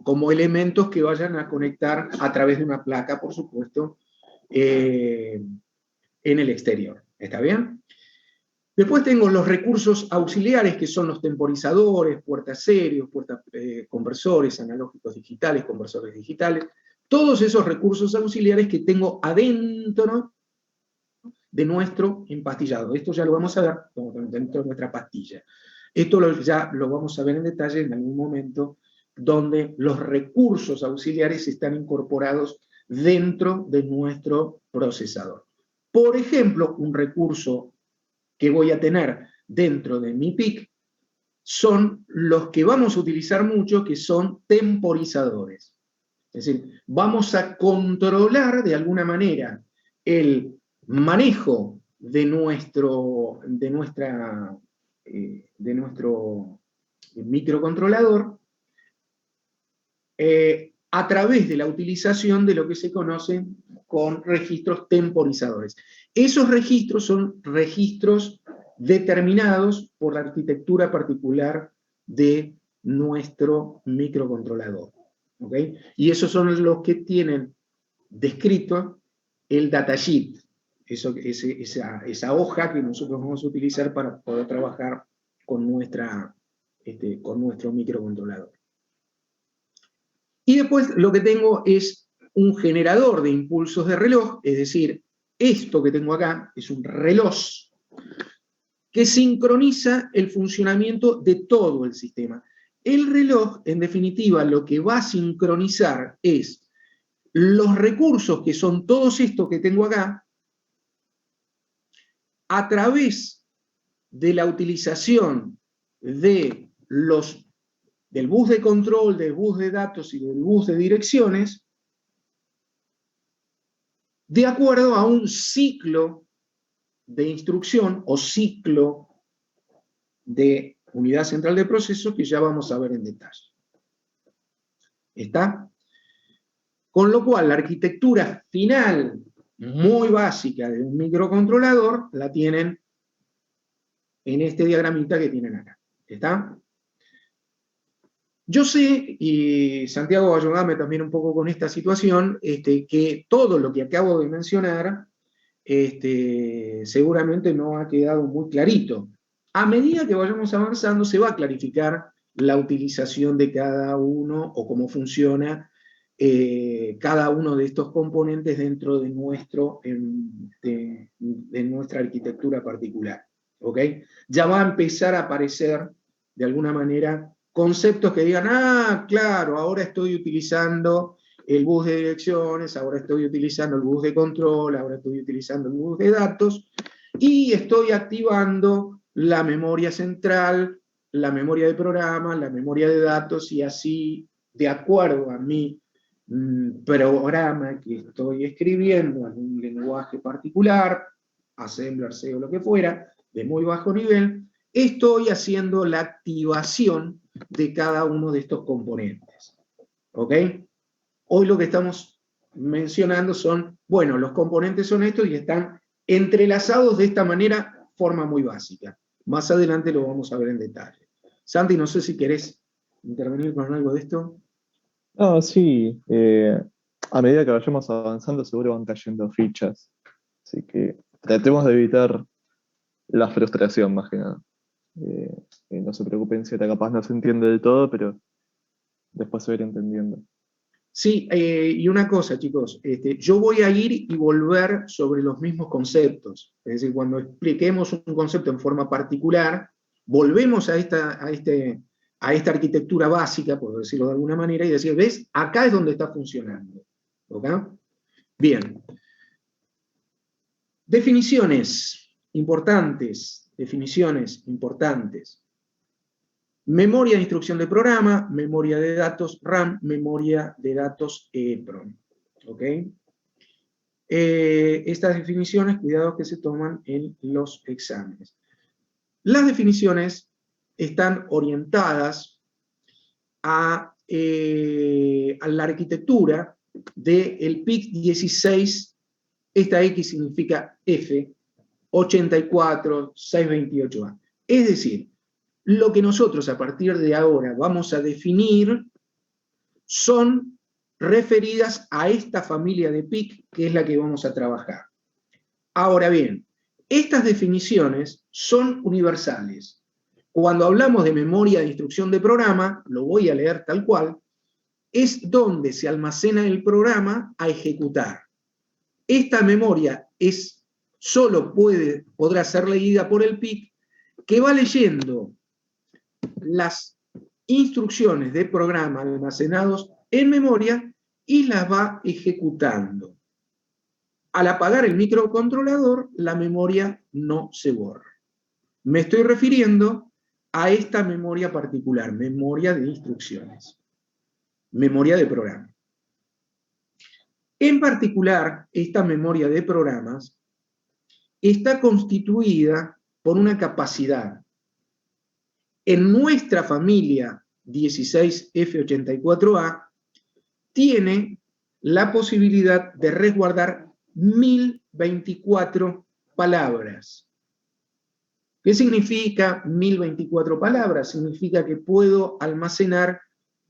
como elementos que vayan a conectar a través de una placa, por supuesto, en el exterior. ¿Está bien? Después tengo los recursos auxiliares, que son los temporizadores, puertas serios, conversores analógicos digitales, conversores digitales, todos esos recursos auxiliares que tengo adentro de nuestro empastillado. Esto ya lo vamos a ver dentro de nuestra pastilla. Esto ya lo vamos a ver en detalle en algún momento, donde los recursos auxiliares están incorporados dentro de nuestro procesador. Por ejemplo, un recurso que voy a tener dentro de mi PIC son los que vamos a utilizar mucho, que son temporizadores. Es decir, vamos a controlar de alguna manera el manejo de nuestro microcontrolador a través de la utilización de lo que se conocen con registros temporizadores. Esos registros son registros determinados por la arquitectura particular de nuestro microcontrolador. ¿Okay? Y esos son los que tienen descrito el datasheet, esa hoja que nosotros vamos a utilizar para poder trabajar con nuestro microcontrolador. Y después lo que tengo es un generador de impulsos de reloj, es decir, esto que tengo acá es un reloj que sincroniza el funcionamiento de todo el sistema. El reloj, en definitiva, lo que va a sincronizar es los recursos, que son todos estos que tengo acá, a través de la utilización del bus de control, del bus de datos y del bus de direcciones, de acuerdo a un ciclo de instrucción o ciclo de unidad central de proceso que ya vamos a ver en detalle. ¿Está? Con lo cual, la arquitectura final, muy básica de un microcontrolador, la tienen en este diagramita que tienen acá. ¿Está? Yo sé, y Santiago va a ayudarme también un poco con esta situación, que todo lo que acabo de mencionar seguramente no ha quedado muy clarito. A medida que vayamos avanzando se va a clarificar la utilización de cada uno o cómo funciona cada uno de estos componentes dentro de nuestra arquitectura particular. ¿Okay? Ya va a empezar a aparecer, de alguna manera, conceptos que digan, ah, claro, ahora estoy utilizando el bus de direcciones, ahora estoy utilizando el bus de control, ahora estoy utilizando el bus de datos, y estoy activando la memoria central, la memoria de programa, la memoria de datos, y así, de acuerdo a mi programa que estoy escribiendo en un lenguaje particular, Assembler, C o lo que fuera, de muy bajo nivel, estoy haciendo la activación de cada uno de estos componentes. ¿Ok? Hoy lo que estamos mencionando son, bueno, los componentes son estos y están entrelazados de esta manera, forma muy básica. Más adelante lo vamos a ver en detalle. Santi, no sé si querés intervenir con algo de esto. No, sí. A medida que vayamos avanzando seguro van cayendo fichas. Así que tratemos de evitar la frustración más que nada. No se preocupen si capaz no se entiende del todo, pero después se va a ir entendiendo. Sí, y una cosa, chicos, yo voy a ir y volver sobre los mismos conceptos. Es decir, cuando expliquemos un concepto en forma particular, volvemos a esta arquitectura básica, por decirlo de alguna manera, y decir, ¿ves? Acá es donde está funcionando. ¿Ok? Bien. Definiciones importantes. Memoria de instrucción de programa, memoria de datos RAM, memoria de datos EEPROM. ¿Ok? Estas definiciones, cuidado que se toman en los exámenes. Las definiciones están orientadas a la arquitectura del PIC 16, esta X significa F, 84628A. Es decir, lo que nosotros a partir de ahora vamos a definir son referidas a esta familia de PIC, que es la que vamos a trabajar. Ahora bien, Estas definiciones son universales. Cuando hablamos de memoria de instrucción de programa, lo voy a leer tal cual, es donde se almacena el programa a ejecutar. Esta memoria solo podrá ser leída por el PIC, que va leyendo las instrucciones de programa almacenados en memoria y las va ejecutando. Al apagar el microcontrolador, la memoria no se borra. Me estoy refiriendo a esta memoria particular, memoria de instrucciones, memoria de programa. En particular, esta memoria de programas está constituida por una capacidad. En nuestra familia 16F84A tiene la posibilidad de resguardar 1024 palabras. ¿Qué significa 1024 palabras? Significa que puedo almacenar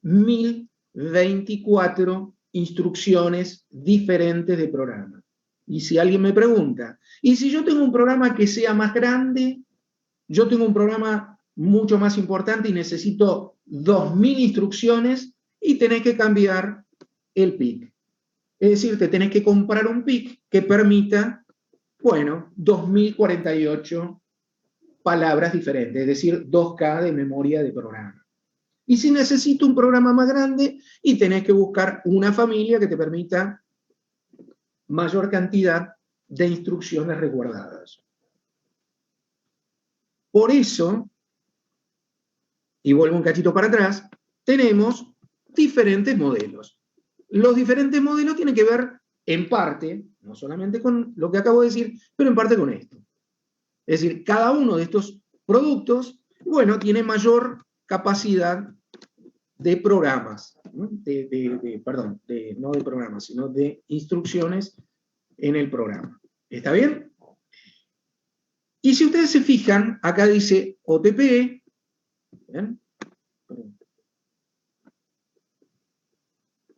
1024 instrucciones diferentes de programa. Y si alguien me pregunta, ¿y si yo tengo un programa que sea más grande? Yo tengo un programa mucho más importante y necesito 2000 instrucciones y tenés que cambiar el PIC. Es decir, te tenés que comprar un PIC que permita, bueno, 2048 palabras diferentes, es decir, 2K de memoria de programa. Y si necesito un programa más grande, y tenés que buscar una familia que te permita mayor cantidad de instrucciones resguardadas. Por eso, y vuelvo un cachito para atrás, tenemos diferentes modelos. Los diferentes modelos tienen que ver, en parte, no solamente con lo que acabo de decir, pero en parte con esto. Es decir, cada uno de estos productos, bueno, tiene mayor capacidad de programas, ¿no? Perdón, no de programas, sino de instrucciones en el programa. ¿Está bien? Y si ustedes se fijan, acá dice OTP, ¿bien?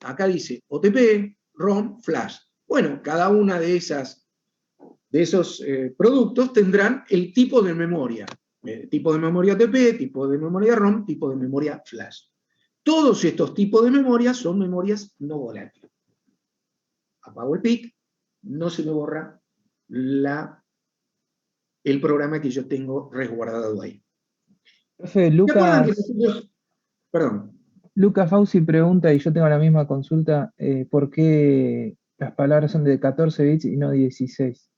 Acá dice OTP, ROM, Flash. Bueno, cada una de esos productos tendrán el tipo de memoria. Tipo de memoria OTP, tipo de memoria ROM, tipo de memoria Flash. Todos estos tipos de memoria son memorias no volátiles. Apago el PIC, no se me borra el programa que yo tengo resguardado ahí. Profe, Perdón. Lucas Fauci pregunta, y yo tengo la misma consulta, ¿por qué las palabras son de 14 bits y no 16?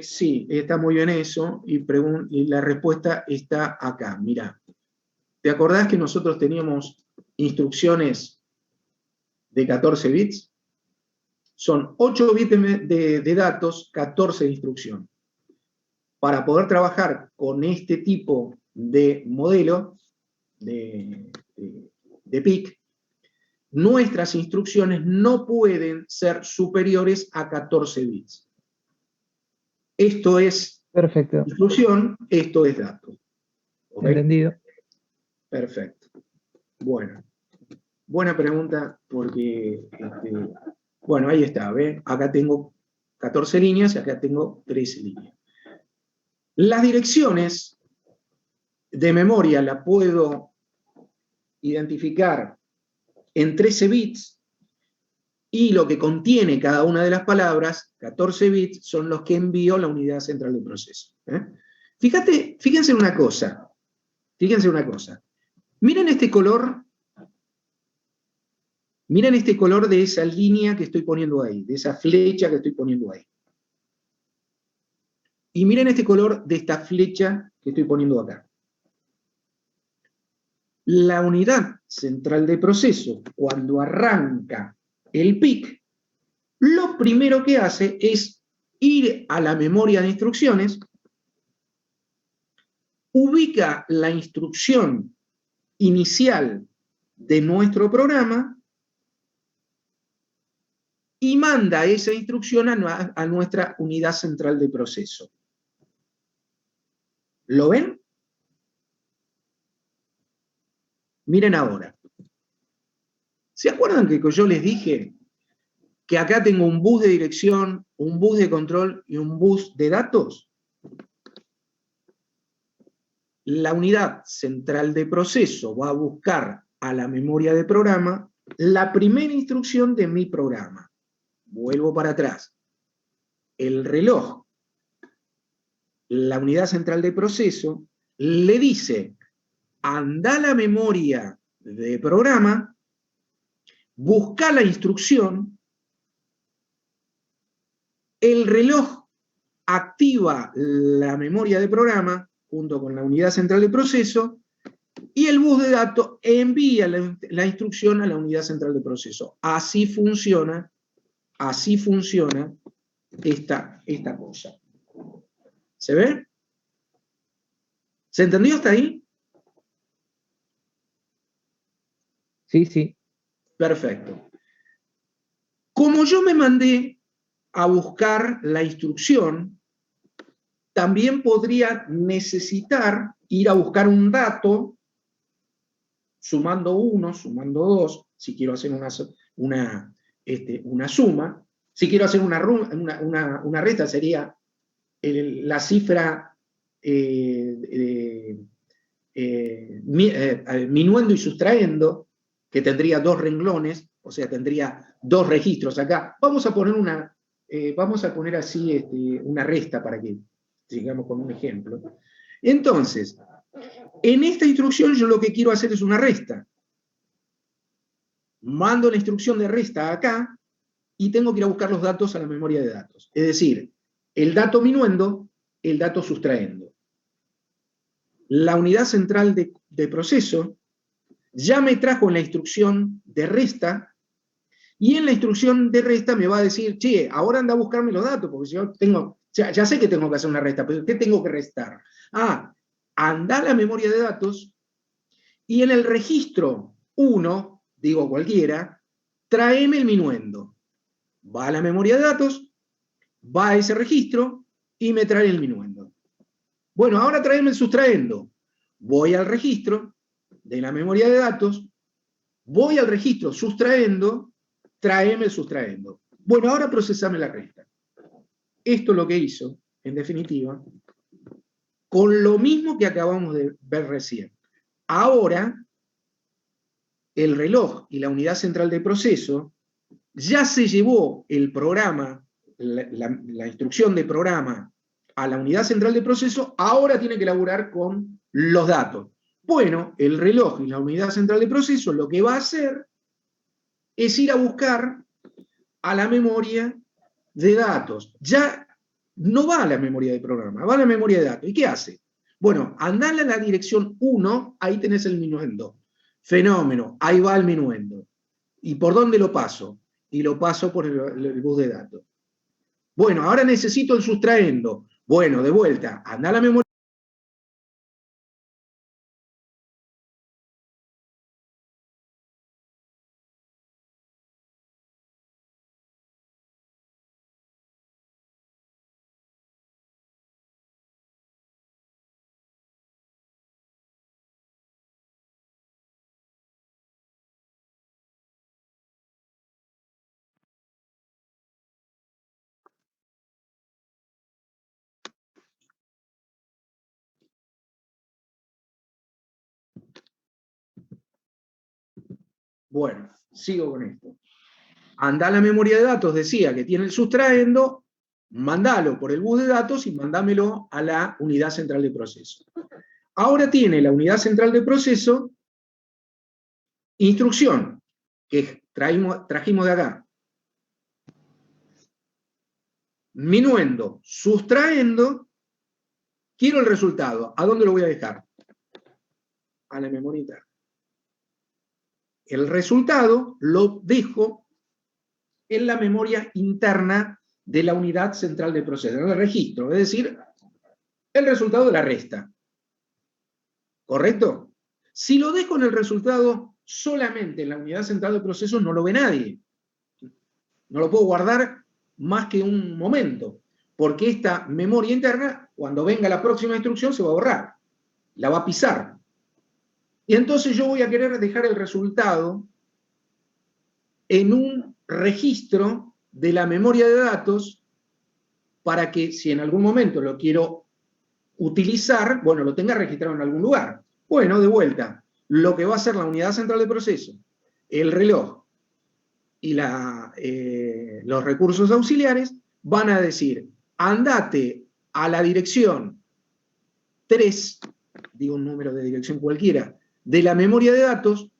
Sí, está muy bien eso, y la respuesta está acá. Mirá, ¿te acordás que nosotros teníamos instrucciones de 14 bits? Son 8 bits de datos, 14 de instrucción. Para poder trabajar con este tipo de modelo de PIC, nuestras instrucciones no pueden ser superiores a 14 bits. Esto es Perfecto. instrucción, esto es dato. ¿Okay? Entendido. Perfecto. Bueno, buena pregunta porque, bueno, ahí está, ¿ve? Acá tengo 14 líneas y acá tengo 13 líneas. Las direcciones de memoria la puedo identificar en 13 bits y lo que contiene cada una de las palabras, 14 bits, son los que envío a la unidad central de proceso. Fíjense una cosa. Fíjense una cosa. Miren este color. Miren este color de esa línea que estoy poniendo ahí, de esa flecha que estoy poniendo ahí. Y miren este color de esta flecha que estoy poniendo acá. La unidad central de proceso, cuando arranca el PIC, lo primero que hace es ir a la memoria de instrucciones, ubica la instrucción inicial de nuestro programa y manda esa instrucción a nuestra unidad central de proceso. ¿Lo ven? Miren ahora. ¿Se acuerdan que yo les dije que acá tengo un bus de dirección, un bus de control y un bus de datos? La unidad central de proceso va a buscar a la memoria de programa la primera instrucción de mi programa. Vuelvo para atrás. El reloj, la unidad central de proceso, le dice, anda a la memoria de programa, busca la instrucción, el reloj activa la memoria de programa junto con la unidad central de proceso y el bus de datos envía la instrucción a la unidad central de proceso. Así funciona esta cosa. ¿Se ve? ¿Se entendió hasta ahí? Sí, sí. Perfecto. Como yo me mandé a buscar la instrucción, también podría necesitar ir a buscar un dato, sumando 1, sumando 2, si quiero hacer una suma. Si quiero hacer una resta, sería la cifra minuendo y sustrayendo, que tendría 2 renglones, o sea, tendría 2 registros acá. Vamos a poner así una resta para que sigamos con un ejemplo. Entonces, en esta instrucción yo lo que quiero hacer es una resta. Mando la instrucción de resta acá y tengo que ir a buscar los datos a la memoria de datos. Es decir, el dato minuendo, el dato sustrayendo. La unidad central de proceso ya me trajo la instrucción de resta, y en la instrucción de resta me va a decir, che, ahora anda a buscarme los datos, porque yo ya sé que tengo que hacer una resta, pero ¿qué tengo que restar? Anda a la memoria de datos, y en el registro 1, digo cualquiera, tráeme el minuendo. Va a la memoria de datos, va a ese registro, y me trae el minuendo. Bueno, ahora tráeme el sustrayendo. Voy al registro de la memoria de datos, voy al registro sustrayendo, tráeme el sustrayendo. Bueno, ahora procesame la resta. Esto es lo que hizo, en definitiva, con lo mismo que acabamos de ver recién. Ahora, el reloj y la unidad central de proceso ya se llevó el programa, la instrucción de programa a la unidad central de proceso, ahora tiene que elaborar con los datos. Bueno, el reloj y la unidad central de proceso lo que va a hacer es ir a buscar a la memoria de datos. Ya no va a la memoria de programa, va a la memoria de datos. ¿Y qué hace? Bueno, andale a la dirección 1, ahí tenés el minuendo. Fenómeno, ahí va el minuendo. ¿Y por dónde lo paso? Y lo paso por el bus de datos. Bueno, ahora necesito el sustrayendo. Bueno, de vuelta, anda a la memoria. Bueno, sigo con esto. Anda a la memoria de datos, decía que tiene el sustrayendo, mandalo por el bus de datos y mandámelo a la unidad central de proceso. Ahora tiene la unidad central de proceso instrucción, que trajimos de acá. Minuendo, sustrayendo, quiero el resultado. ¿A dónde lo voy a dejar? A la memoria interna. El resultado lo dejo en la memoria interna de la unidad central de proceso, en el registro, es decir, el resultado de la resta. ¿Correcto? Si lo dejo en el resultado solamente en la unidad central de proceso, no lo ve nadie. No lo puedo guardar más que un momento, porque esta memoria interna, cuando venga la próxima instrucción, se va a borrar, la va a pisar. Y entonces yo voy a querer dejar el resultado en un registro de la memoria de datos para que si en algún momento lo quiero utilizar, bueno, lo tenga registrado en algún lugar. Bueno, de vuelta, lo que va a hacer la unidad central de proceso, el reloj y los recursos auxiliares van a decir, andate a la dirección 3, digo un número de dirección cualquiera, de la memoria de datos,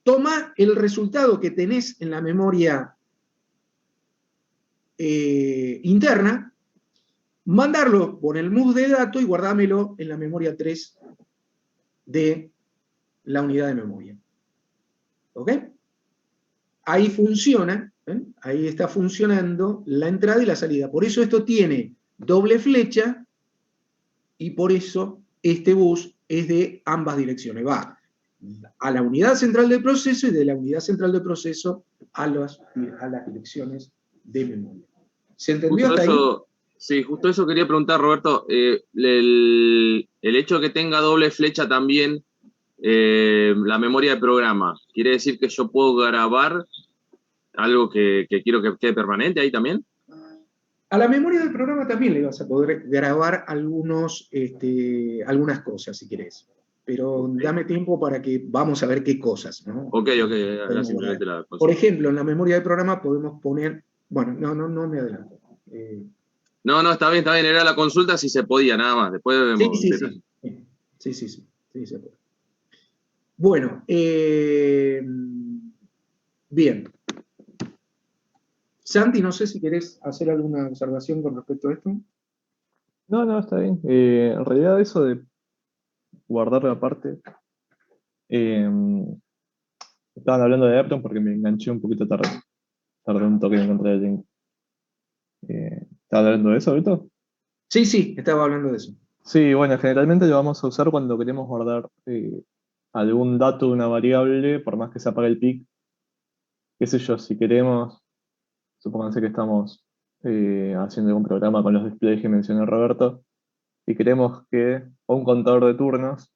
toma el resultado que tenés en la memoria interna, mandarlo por el MUS de datos y guardámelo en la memoria 3 de la unidad de memoria. ¿Ok? Ahí funciona, ahí está funcionando la entrada y la salida. Por eso esto tiene doble flecha y por eso este bus es de ambas direcciones. Va a la unidad central de proceso y de la unidad central de proceso a las direcciones de memoria. ¿Se entendió hasta ahí? Sí, justo eso quería preguntar, Roberto. El hecho de que tenga doble flecha también la memoria de programa, ¿quiere decir que yo puedo grabar algo que quiero que quede permanente ahí también? A la memoria del programa también le vas a poder grabar algunas cosas, si querés. Pero dame tiempo para que vamos a ver qué cosas, ¿no? Ok, era simplemente la cosa. Por ejemplo, en la memoria del programa podemos poner... Bueno, no me adelanto. No, está bien, era la consulta si se podía, nada más. Después vemos. Sí, se puede. Bueno, bien. Santi, no sé si querés hacer alguna observación con respecto a esto. No, está bien. En realidad eso de guardarlo aparte, estaban hablando de Apton porque me enganché un poquito tarde. Tardé un toque en encontrar el link. ¿Estaban hablando de eso ahorita? Sí, estaba hablando de eso. Sí, bueno, generalmente lo vamos a usar cuando queremos guardar algún dato de una variable, por más que se apague el PIC. Qué sé yo, si queremos, supónganse que estamos haciendo algún programa con los displays que mencionó Roberto, y queremos que, o un contador de turnos,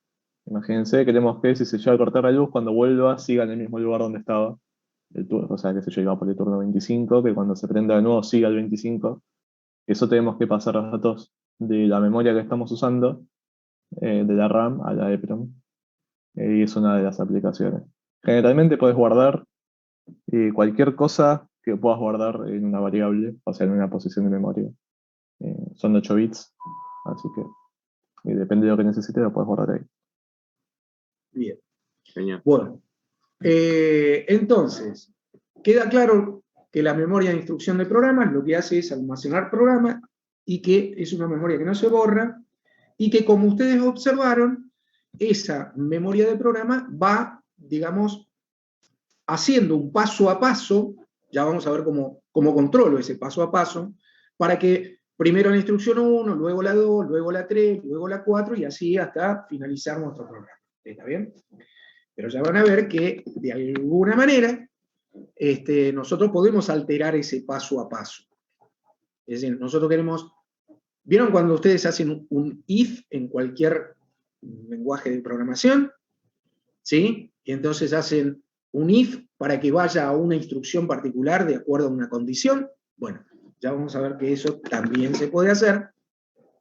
imagínense, queremos que si se llega a cortar la luz, cuando vuelva siga en el mismo lugar donde estaba el turno, o sea, que se llega por el turno 25, que cuando se prenda de nuevo siga el 25. Eso tenemos que pasar los datos de la memoria que estamos usando, de la RAM a la EEPROM, y es una de las aplicaciones. Generalmente puedes guardar cualquier cosa que puedas guardar en una variable, o sea, en una posición de memoria. Son 8 bits, así que depende de lo que necesites, lo puedes guardar ahí. Bien. Genial. Bueno, entonces, queda claro que la memoria de instrucción de programas lo que hace es almacenar programas y que es una memoria que no se borra y que, como ustedes observaron, esa memoria de programa va, digamos, haciendo un paso a paso, ya vamos a ver cómo controlo ese paso a paso, para que primero la instrucción 1, luego la 2, luego la 3, luego la 4 y así hasta finalizar nuestro programa. ¿Está bien? Pero ya van a ver que de alguna manera nosotros podemos alterar ese paso a paso. Es decir, nosotros queremos... ¿Vieron cuando ustedes hacen un if en cualquier lenguaje de programación? ¿Sí? Y entonces hacen un if para que vaya a una instrucción particular de acuerdo a una condición. Bueno, ya vamos a ver que eso también se puede hacer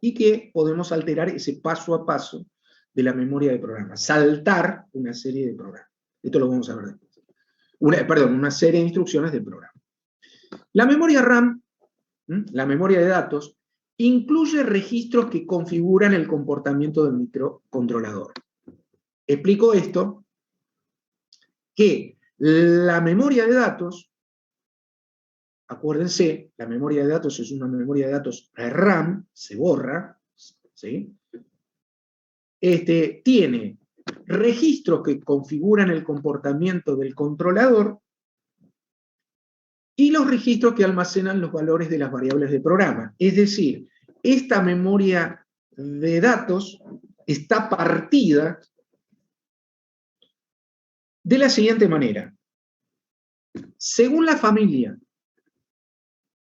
y que podemos alterar ese paso a paso de la memoria de programa, saltar una serie de programas. Esto lo vamos a ver después. Una serie de instrucciones del programa. La memoria RAM, la memoria de datos, incluye registros que configuran el comportamiento del microcontrolador. Explico esto, que la memoria de datos, acuérdense, la memoria de datos es una memoria de datos RAM, se borra, ¿sí? Tiene registros que configuran el comportamiento del controlador y los registros que almacenan los valores de las variables de programa. Es decir, esta memoria de datos está partida de la siguiente manera. Según la familia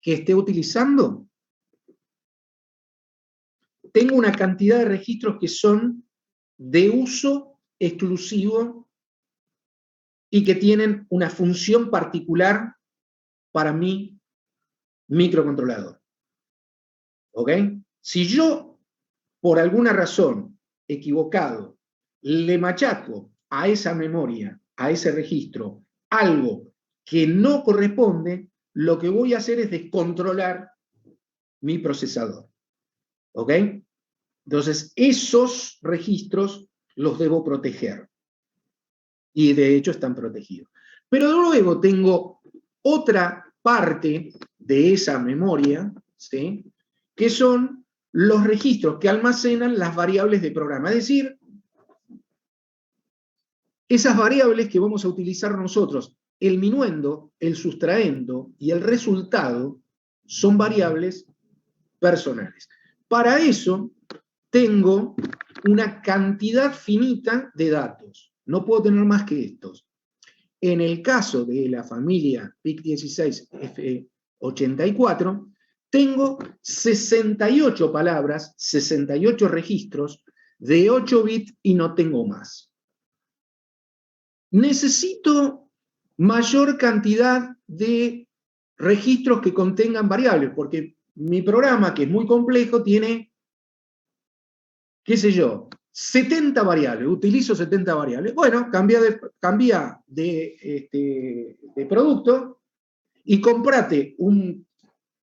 que esté utilizando, tengo una cantidad de registros que son de uso exclusivo y que tienen una función particular para mi microcontrolador. ¿Ok? Si yo, por alguna razón equivocado, le machaco a esa memoria, a ese registro, algo que no corresponde, lo que voy a hacer es descontrolar mi procesador. ¿Ok? Entonces, esos registros los debo proteger. Y de hecho están protegidos. Pero luego tengo otra parte de esa memoria, ¿sí?, que son los registros que almacenan las variables de programa. Es decir, esas variables que vamos a utilizar nosotros, el minuendo, el sustraendo y el resultado, son variables personales. Para eso tengo una cantidad finita de datos. No puedo tener más que estos. En el caso de la familia PIC16F84, tengo 68 palabras, 68 registros de 8 bits y no tengo más. Necesito mayor cantidad de registros que contengan variables, porque mi programa, que es muy complejo, tiene, qué sé yo, 70 variables, utilizo 70 variables. Bueno, cambia de producto y comprate un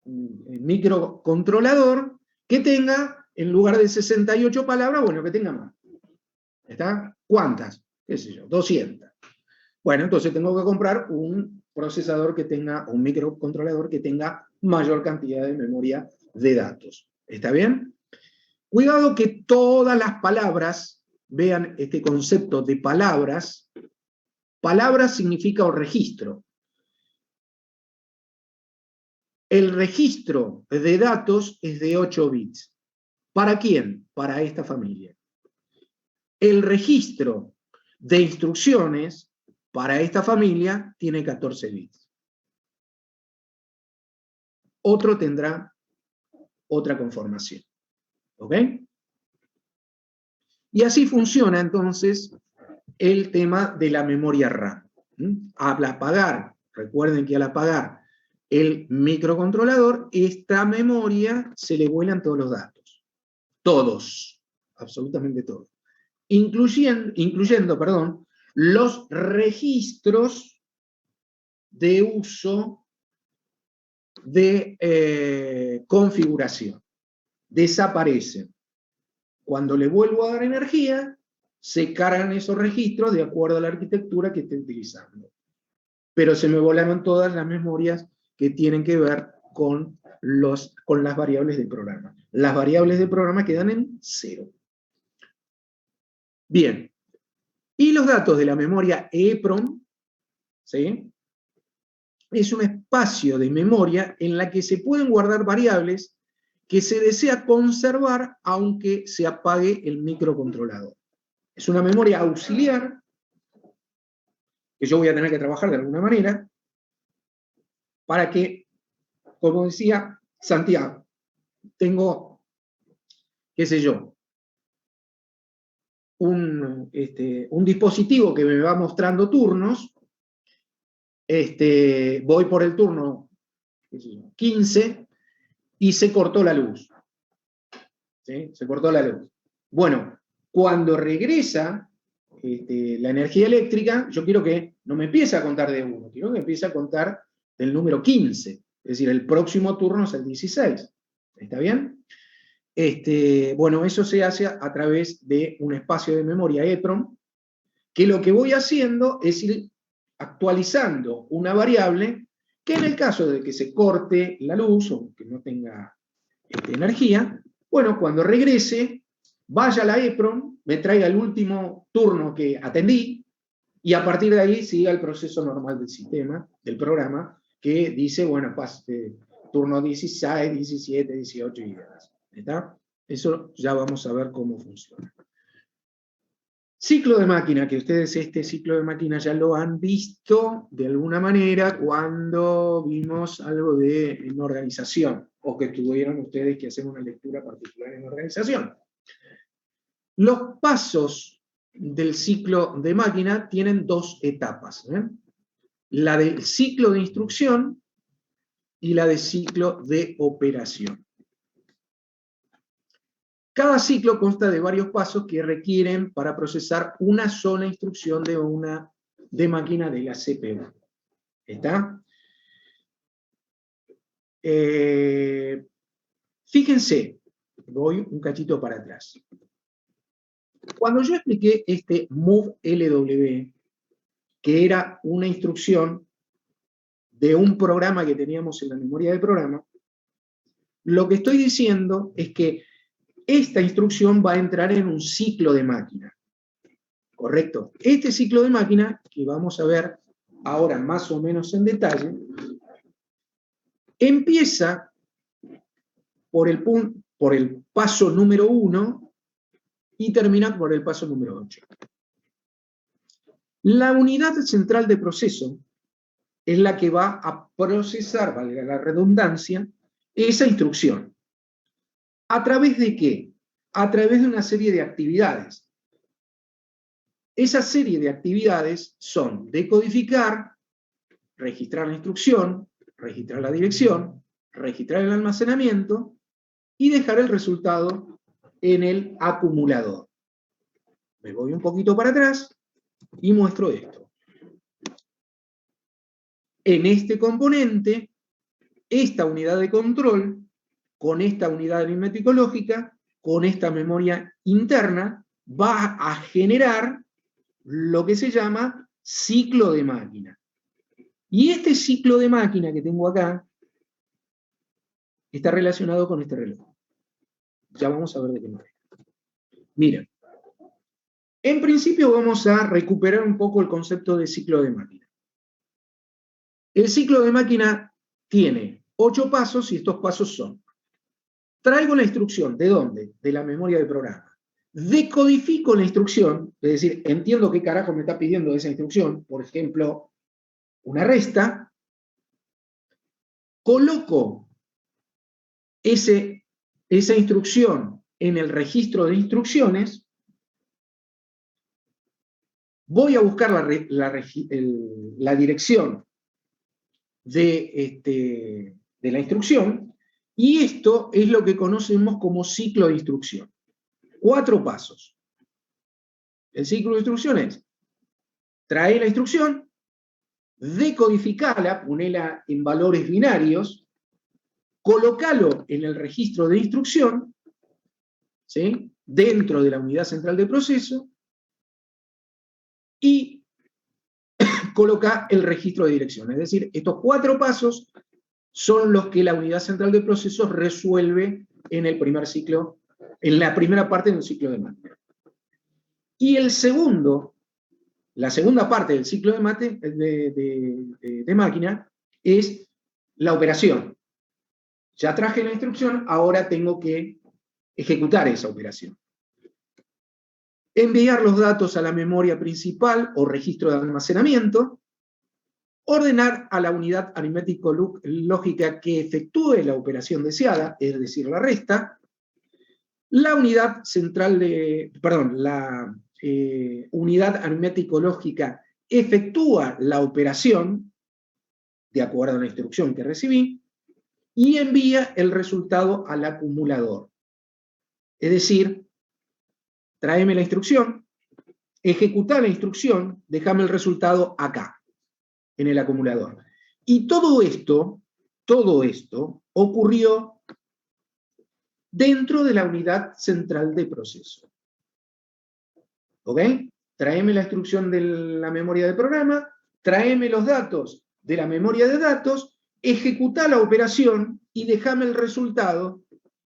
microcontrolador que tenga, en lugar de 68 palabras, bueno, que tenga más. ¿Está? ¿Cuántas? ¿Qué sé yo? 200. Bueno, entonces tengo que comprar un procesador que tenga, un microcontrolador que tenga mayor cantidad de memoria de datos. ¿Está bien? Cuidado que todas las palabras, vean este concepto de palabras, palabras significa un registro. El registro de datos es de 8 bits. ¿Para quién? Para esta familia. El registro de instrucciones para esta familia tiene 14 bits. Otro tendrá otra conformación. ¿Ok? Y así funciona entonces el tema de la memoria RAM. Al apagar, recuerden que al apagar el microcontrolador, esta memoria se le vuelan todos los datos. Todos, absolutamente todos. Incluyendo, los registros de uso de configuración. Desaparecen. Cuando le vuelvo a dar energía, se cargan esos registros de acuerdo a la arquitectura que esté utilizando. Pero se me volaron todas las memorias que tienen que ver con las variables del programa. Las variables del programa quedan en 0. Bien. Y los datos de la memoria EEPROM, ¿sí?, es un espacio de memoria en la que se pueden guardar variables que se desea conservar aunque se apague el microcontrolador. Es una memoria auxiliar que yo voy a tener que trabajar de alguna manera para que, como decía Santiago, tengo, qué sé yo, un dispositivo que me va mostrando turnos, voy por el turno 15 y se cortó la luz. ¿Sí? Se cortó la luz. Bueno, cuando regresa la energía eléctrica, yo quiero que no me empiece a contar de 1, quiero que empiece a contar del número 15. Es decir, el próximo turno es el 16. ¿Está bien? Bueno, eso se hace a través de un espacio de memoria EEPROM, que lo que voy haciendo es ir actualizando una variable que en el caso de que se corte la luz o que no tenga energía, bueno, cuando regrese, vaya a la EEPROM, me traiga el último turno que atendí, y a partir de ahí siga el proceso normal del sistema, del programa, que dice, bueno, turno 16, 17, 18 y demás. ¿Está? Eso ya vamos a ver cómo funciona. Ciclo de máquina, que ustedes este ciclo de máquina ya lo han visto de alguna manera cuando vimos algo en organización, o que tuvieron ustedes que hacer una lectura particular en organización. Los pasos del ciclo de máquina tienen 2 etapas. La del ciclo de instrucción, y la de ciclo de operación. Cada ciclo consta de varios pasos que requieren para procesar una sola instrucción de máquina de la CPU. ¿Está? Fíjense, voy un cachito para atrás. Cuando yo expliqué este move LW, que era una instrucción de un programa que teníamos en la memoria del programa, lo que estoy diciendo es que esta instrucción va a entrar en un ciclo de máquina. ¿Correcto? Este ciclo de máquina, que vamos a ver ahora más o menos en detalle, empieza por el paso número 1 y termina por el paso número 8. La unidad central de proceso es la que va a procesar, valga la redundancia, esa instrucción. ¿A través de qué? A través de una serie de actividades. Esa serie de actividades son decodificar, registrar la instrucción, registrar la dirección, registrar el almacenamiento y dejar el resultado en el acumulador. Me voy un poquito para atrás y muestro esto. En este componente, esta unidad de control, con esta unidad aritmético-lógica, con esta memoria interna, va a generar lo que se llama ciclo de máquina. Y este ciclo de máquina que tengo acá está relacionado con este reloj. Ya vamos a ver de qué manera. Miren, en principio vamos a recuperar un poco el concepto de ciclo de máquina. El ciclo de máquina tiene 8 pasos y estos pasos son: traigo la instrucción, ¿de dónde? De la memoria del programa. Decodifico la instrucción, es decir, entiendo qué carajo me está pidiendo esa instrucción, por ejemplo, una resta, coloco esa instrucción en el registro de instrucciones, voy a buscar la dirección de la instrucción, y esto es lo que conocemos como ciclo de instrucción. 4 pasos. El ciclo de instrucción es: trae la instrucción, decodificala, ponela en valores binarios, colocalo en el registro de instrucción, ¿sí?, dentro de la unidad central de proceso, y coloca el registro de dirección. Es decir, estos 4 pasos son los que la unidad central de procesos resuelve en el primer ciclo, en la primera parte del ciclo de máquina. Y la segunda parte del ciclo de máquina es la operación. Ya traje la instrucción, ahora tengo que ejecutar esa operación. Enviar los datos a la memoria principal o registro de almacenamiento, ordenar a la unidad aritmético-lógica que efectúe la operación deseada, es decir, la resta. La unidad unidad aritmético-lógica efectúa la operación de acuerdo a la instrucción que recibí y envía el resultado al acumulador. Es decir, tráeme la instrucción, ejecuta la instrucción, déjame el resultado acá, en el acumulador. Y todo esto ocurrió dentro de la unidad central de proceso. ¿Ok? Tráeme la instrucción de la memoria del programa, tráeme los datos de la memoria de datos, ejecuta la operación y déjame el resultado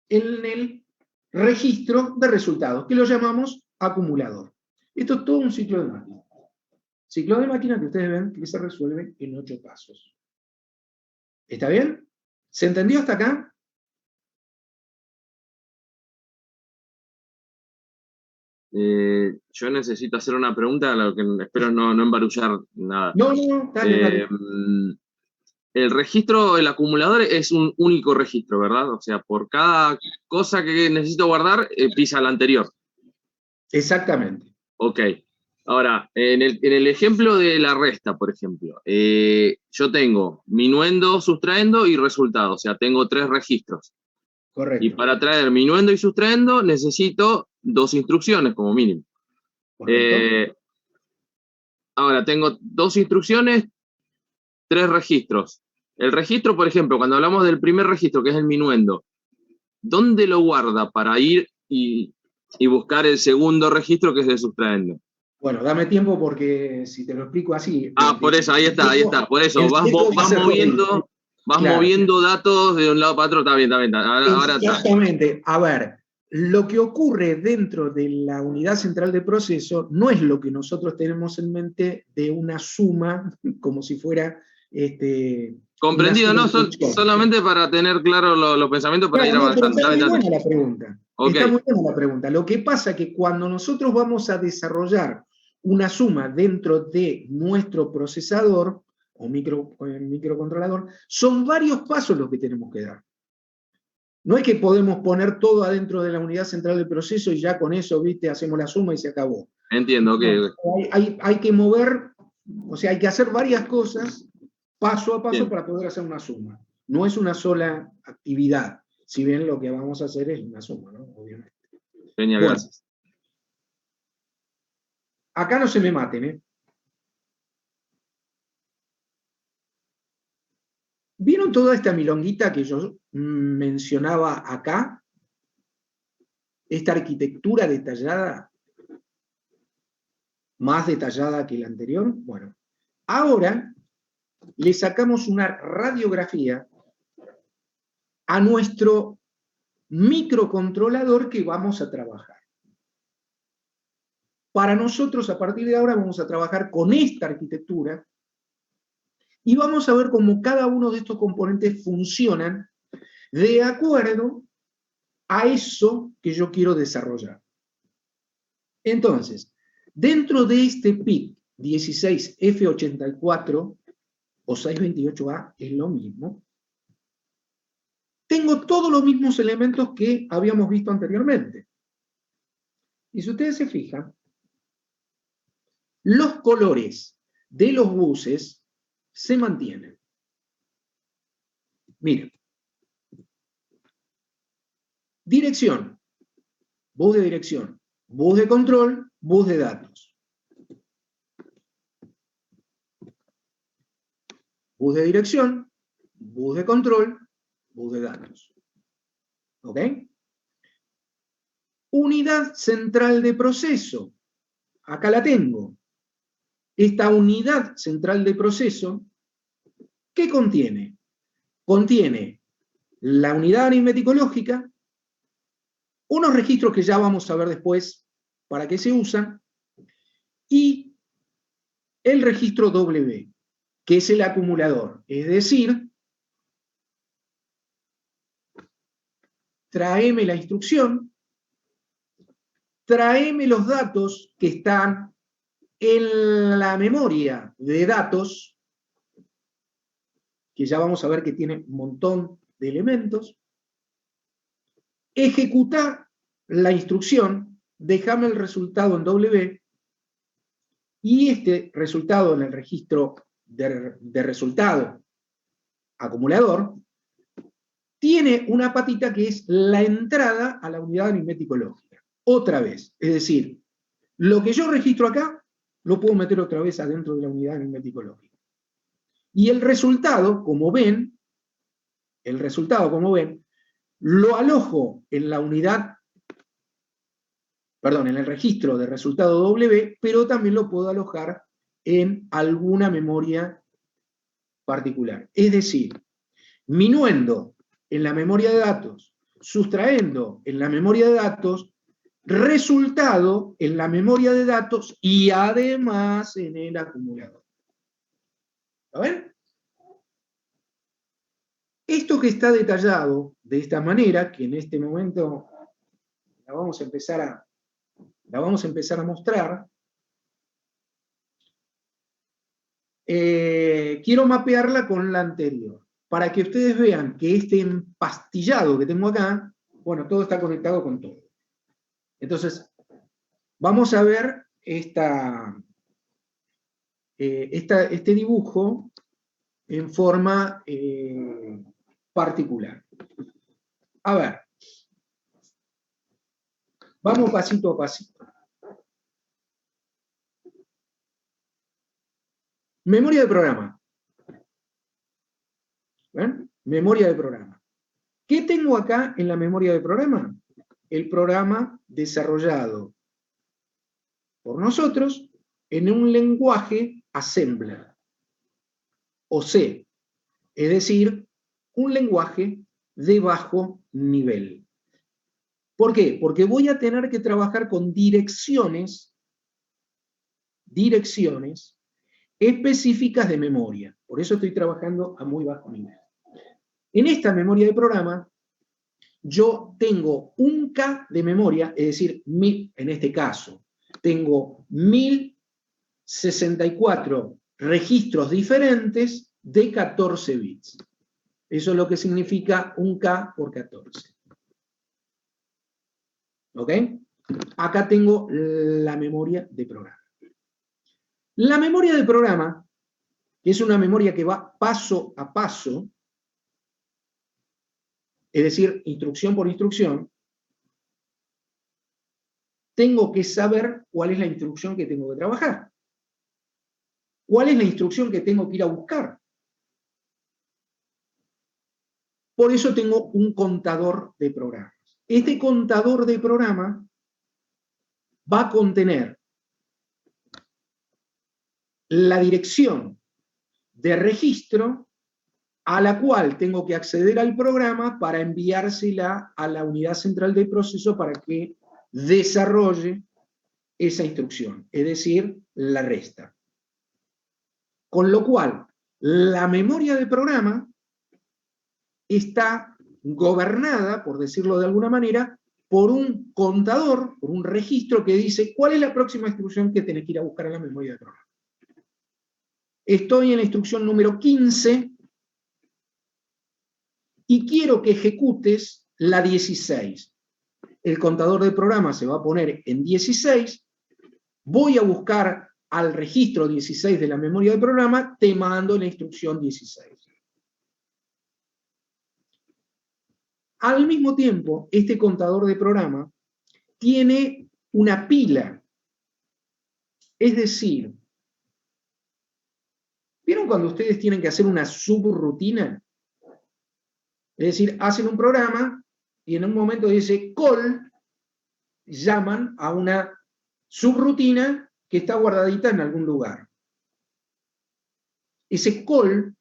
en el registro de resultados, que lo llamamos acumulador. Esto es todo un ciclo de máquina. Ciclo de máquina que ustedes ven que se resuelve en 8 pasos. ¿Está bien? ¿Se entendió hasta acá? Yo necesito hacer una pregunta, a lo que espero no embarullar nada. No, dale. El registro, el acumulador es un único registro, ¿verdad? O sea, por cada cosa que necesito guardar, pisa la anterior. Exactamente. Ok. Ahora, en el ejemplo de la resta, por ejemplo, yo tengo minuendo, sustraendo y resultado, o sea, tengo 3 registros. Correcto. Y para traer minuendo y sustraendo necesito 2 instrucciones como mínimo. Correcto. Ahora, tengo 2 instrucciones, 3 registros. El registro, por ejemplo, cuando hablamos del primer registro, que es el minuendo, ¿dónde lo guarda para ir y buscar el segundo registro, que es el sustraendo? Bueno, dame tiempo porque si te lo explico así... Por eso, ahí está. Por eso, vas Claro. moviendo datos de un lado para otro. Está bien. Ahora está. Exactamente. A ver, lo que ocurre dentro de la unidad central de proceso no es lo que nosotros tenemos en mente de una suma, como si fuera... Comprendido, ¿no? Solamente para tener claro los pensamientos para ir avanzando. Está muy buena la pregunta. Okay. Está muy buena la pregunta. Lo que pasa es que cuando nosotros vamos a desarrollar una suma dentro de nuestro procesador o microcontrolador, son varios pasos los que tenemos que dar. No es que podemos poner todo adentro de la unidad central del proceso y ya con eso, viste, hacemos la suma y se acabó. Entiendo, ok. Hay que mover, o sea, hay que hacer varias cosas paso a paso. Bien. Para poder hacer una suma. No es una sola actividad, si bien lo que vamos a hacer es una suma, ¿no? Obviamente. Genial, bueno, gracias. Acá no se me maten, ¿eh? ¿Vieron toda esta milonguita que yo mencionaba acá? Esta arquitectura detallada, más detallada que la anterior. Bueno, ahora le sacamos una radiografía a nuestro microcontrolador que vamos a trabajar. Para nosotros, a partir de ahora, vamos a trabajar con esta arquitectura y vamos a ver cómo cada uno de estos componentes funcionan de acuerdo a eso que yo quiero desarrollar. Entonces, dentro de este PIC 16F84 o 628A, es lo mismo, tengo todos los mismos elementos que habíamos visto anteriormente. Y si ustedes se fijan, los colores de los buses se mantienen. Miren. Dirección, bus de dirección, bus de control, bus de datos. Bus de dirección, bus de control, bus de datos. ¿Ok? Unidad central de proceso. Acá la tengo. Esta unidad central de proceso, ¿qué contiene? Contiene la unidad aritmético-lógica, unos registros que ya vamos a ver después para qué se usan, y el registro W, que es el acumulador. Es decir, tráeme la instrucción, tráeme los datos que están en la memoria de datos, que ya vamos a ver que tiene un montón de elementos, ejecutar la instrucción, déjame el resultado en W, y este resultado en el registro de resultado acumulador, tiene una patita que es la entrada a la unidad aritmético-lógica. Otra vez, es decir, lo que yo registro acá, lo puedo meter otra vez adentro de la unidad aritmético-lógica. Y el resultado, como ven, lo alojo en la unidad, en el registro de resultado W, pero también lo puedo alojar en alguna memoria particular. Es decir, minuendo en la memoria de datos, sustrayendo en la memoria de datos, resultado en la memoria de datos y además en el acumulador. ¿Lo ven? Esto que está detallado de esta manera, que en este momento la vamos a empezar a mostrar, quiero mapearla con la anterior, para que ustedes vean que este empastillado que tengo acá, bueno, todo está conectado con todo. Entonces, vamos a ver este dibujo en forma particular. A ver, vamos pasito a pasito. Memoria de programa. ¿Ven? Memoria de programa. ¿Qué tengo acá en la memoria de programa? El programa desarrollado por nosotros en un lenguaje assembler, o C, es decir, un lenguaje de bajo nivel. ¿Por qué? Porque voy a tener que trabajar con direcciones específicas de memoria. Por eso estoy trabajando a muy bajo nivel. En esta memoria de programa, yo tengo un K de memoria, es decir, en este caso, tengo 1064 registros diferentes de 14 bits. Eso es lo que significa un K por 14. ¿Ok? Acá tengo la memoria de programa. La memoria de programa, que es una memoria que va paso a paso, es decir, instrucción por instrucción, tengo que saber cuál es la instrucción que tengo que trabajar. ¿Cuál es la instrucción que tengo que ir a buscar? Por eso tengo un contador de programas. Este contador de programa va a contener la dirección de registro a la cual tengo que acceder al programa para enviársela a la unidad central de proceso para que desarrolle esa instrucción, es decir, la resta. Con lo cual, la memoria de programa está gobernada, por decirlo de alguna manera, por un contador, por un registro que dice cuál es la próxima instrucción que tenés que ir a buscar en la memoria de programa. Estoy en la instrucción número 15 y quiero que ejecutes la 16. El contador de programa se va a poner en 16, voy a buscar al registro 16 de la memoria de programa, te mando la instrucción 16. Al mismo tiempo, este contador de programa tiene una pila. Es decir, ¿vieron cuando ustedes tienen que hacer una subrutina? Es decir, hacen un programa y en un momento dice call, llaman a una subrutina que está guardadita en algún lugar. Ese call,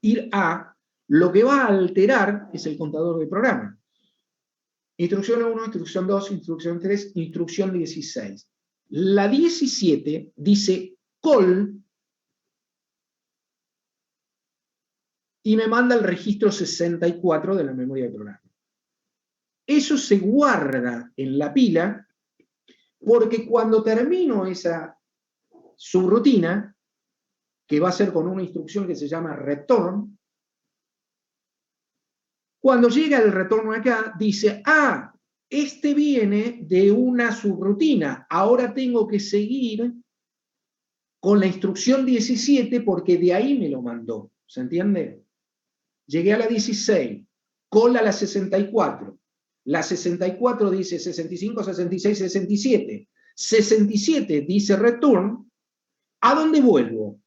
ir a, lo que va a alterar es el contador de programa. Instrucción 1, instrucción 2, instrucción 3, instrucción 16. La 17 dice call y me manda el registro 64 de la memoria de programa. Eso se guarda en la pila porque cuando termino esa subrutina, que va a ser con una instrucción que se llama return, cuando llega el retorno acá, dice, este viene de una subrutina, ahora tengo que seguir con la instrucción 17 porque de ahí me lo mandó, ¿se entiende? Llegué a la 16, call a la 64, la 64 dice 65, 66, 67, 67 dice return, ¿a dónde vuelvo?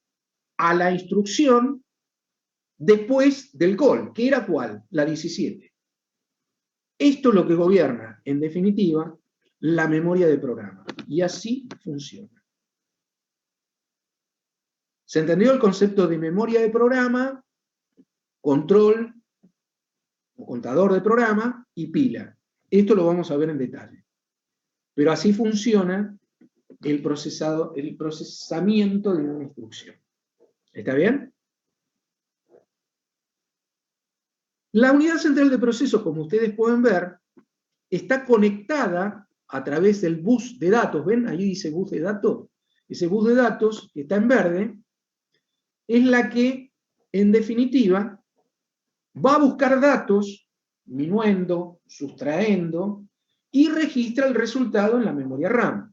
A la instrucción después del call, que era ¿cuál? La 17. Esto es lo que gobierna, en definitiva, la memoria de programa. Y así funciona. ¿Se entendió el concepto de memoria de programa, control o contador de programa y pila? Esto lo vamos a ver en detalle. Pero así funciona el procesamiento de una instrucción. ¿Está bien? La unidad central de proceso, como ustedes pueden ver, está conectada a través del bus de datos. ¿Ven? Ahí dice bus de datos. Ese bus de datos, que está en verde, es la que, en definitiva, va a buscar datos, minuendo, sustraendo, y registra el resultado en la memoria RAM.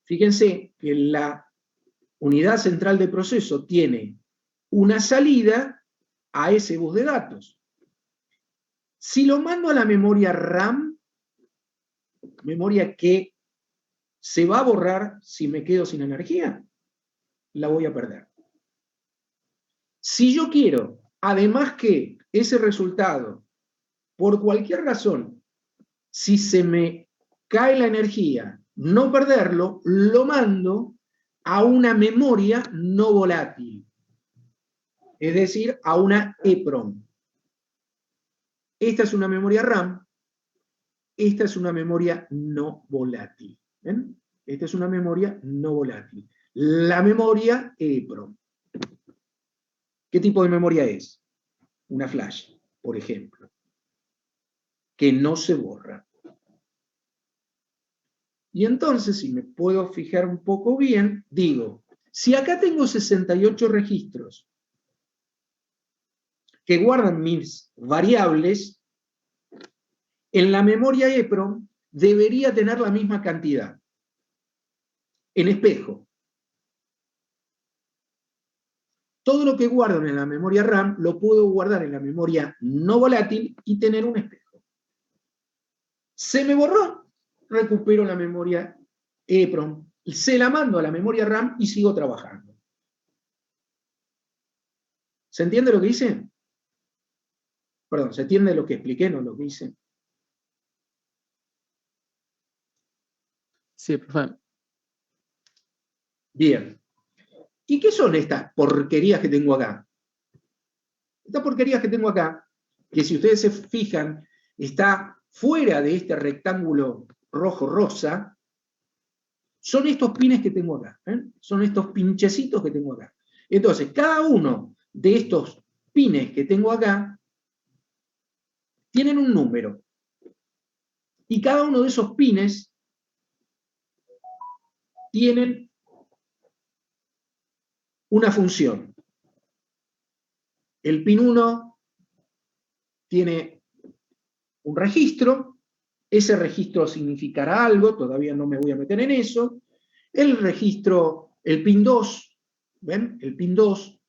Fíjense que la unidad central de proceso tiene una salida a ese bus de datos. Si lo mando a la memoria RAM, memoria que se va a borrar si me quedo sin energía, la voy a perder. Si yo quiero, además que ese resultado, por cualquier razón, si se me cae la energía, no perderlo, lo mando a una memoria no volátil, es decir, a una EEPROM. Esta es una memoria RAM, esta es una memoria no volátil. ¿Ven? Esta es una memoria no volátil. La memoria EEPROM. ¿Qué tipo de memoria es? Una flash, por ejemplo, que no se borra. Y entonces, si me puedo fijar un poco bien, digo, si acá tengo 68 registros que guardan mis variables, en la memoria EEPROM debería tener la misma cantidad, en espejo. Todo lo que guardo en la memoria RAM lo puedo guardar en la memoria no volátil y tener un espejo. Se me borró, recupero la memoria EEPROM, se la mando a la memoria RAM y sigo trabajando. ¿Se entiende lo que hice? Perdón, ¿se entiende lo que expliqué, no lo que hice? Sí, profe. Bien. ¿Y qué son estas porquerías que tengo acá? Estas porquerías que tengo acá, que si ustedes se fijan, está fuera de este rectángulo rojo-rosa, son estos pines que tengo acá. Son estos pinchecitos que tengo acá. Entonces, cada uno de estos pines que tengo acá tienen un número. Y cada uno de esos pines tienen una función. El pin 1 tiene un registro, ese registro significará algo, todavía no me voy a meter en eso. El registro, el pin 2, ¿ven? El pin 2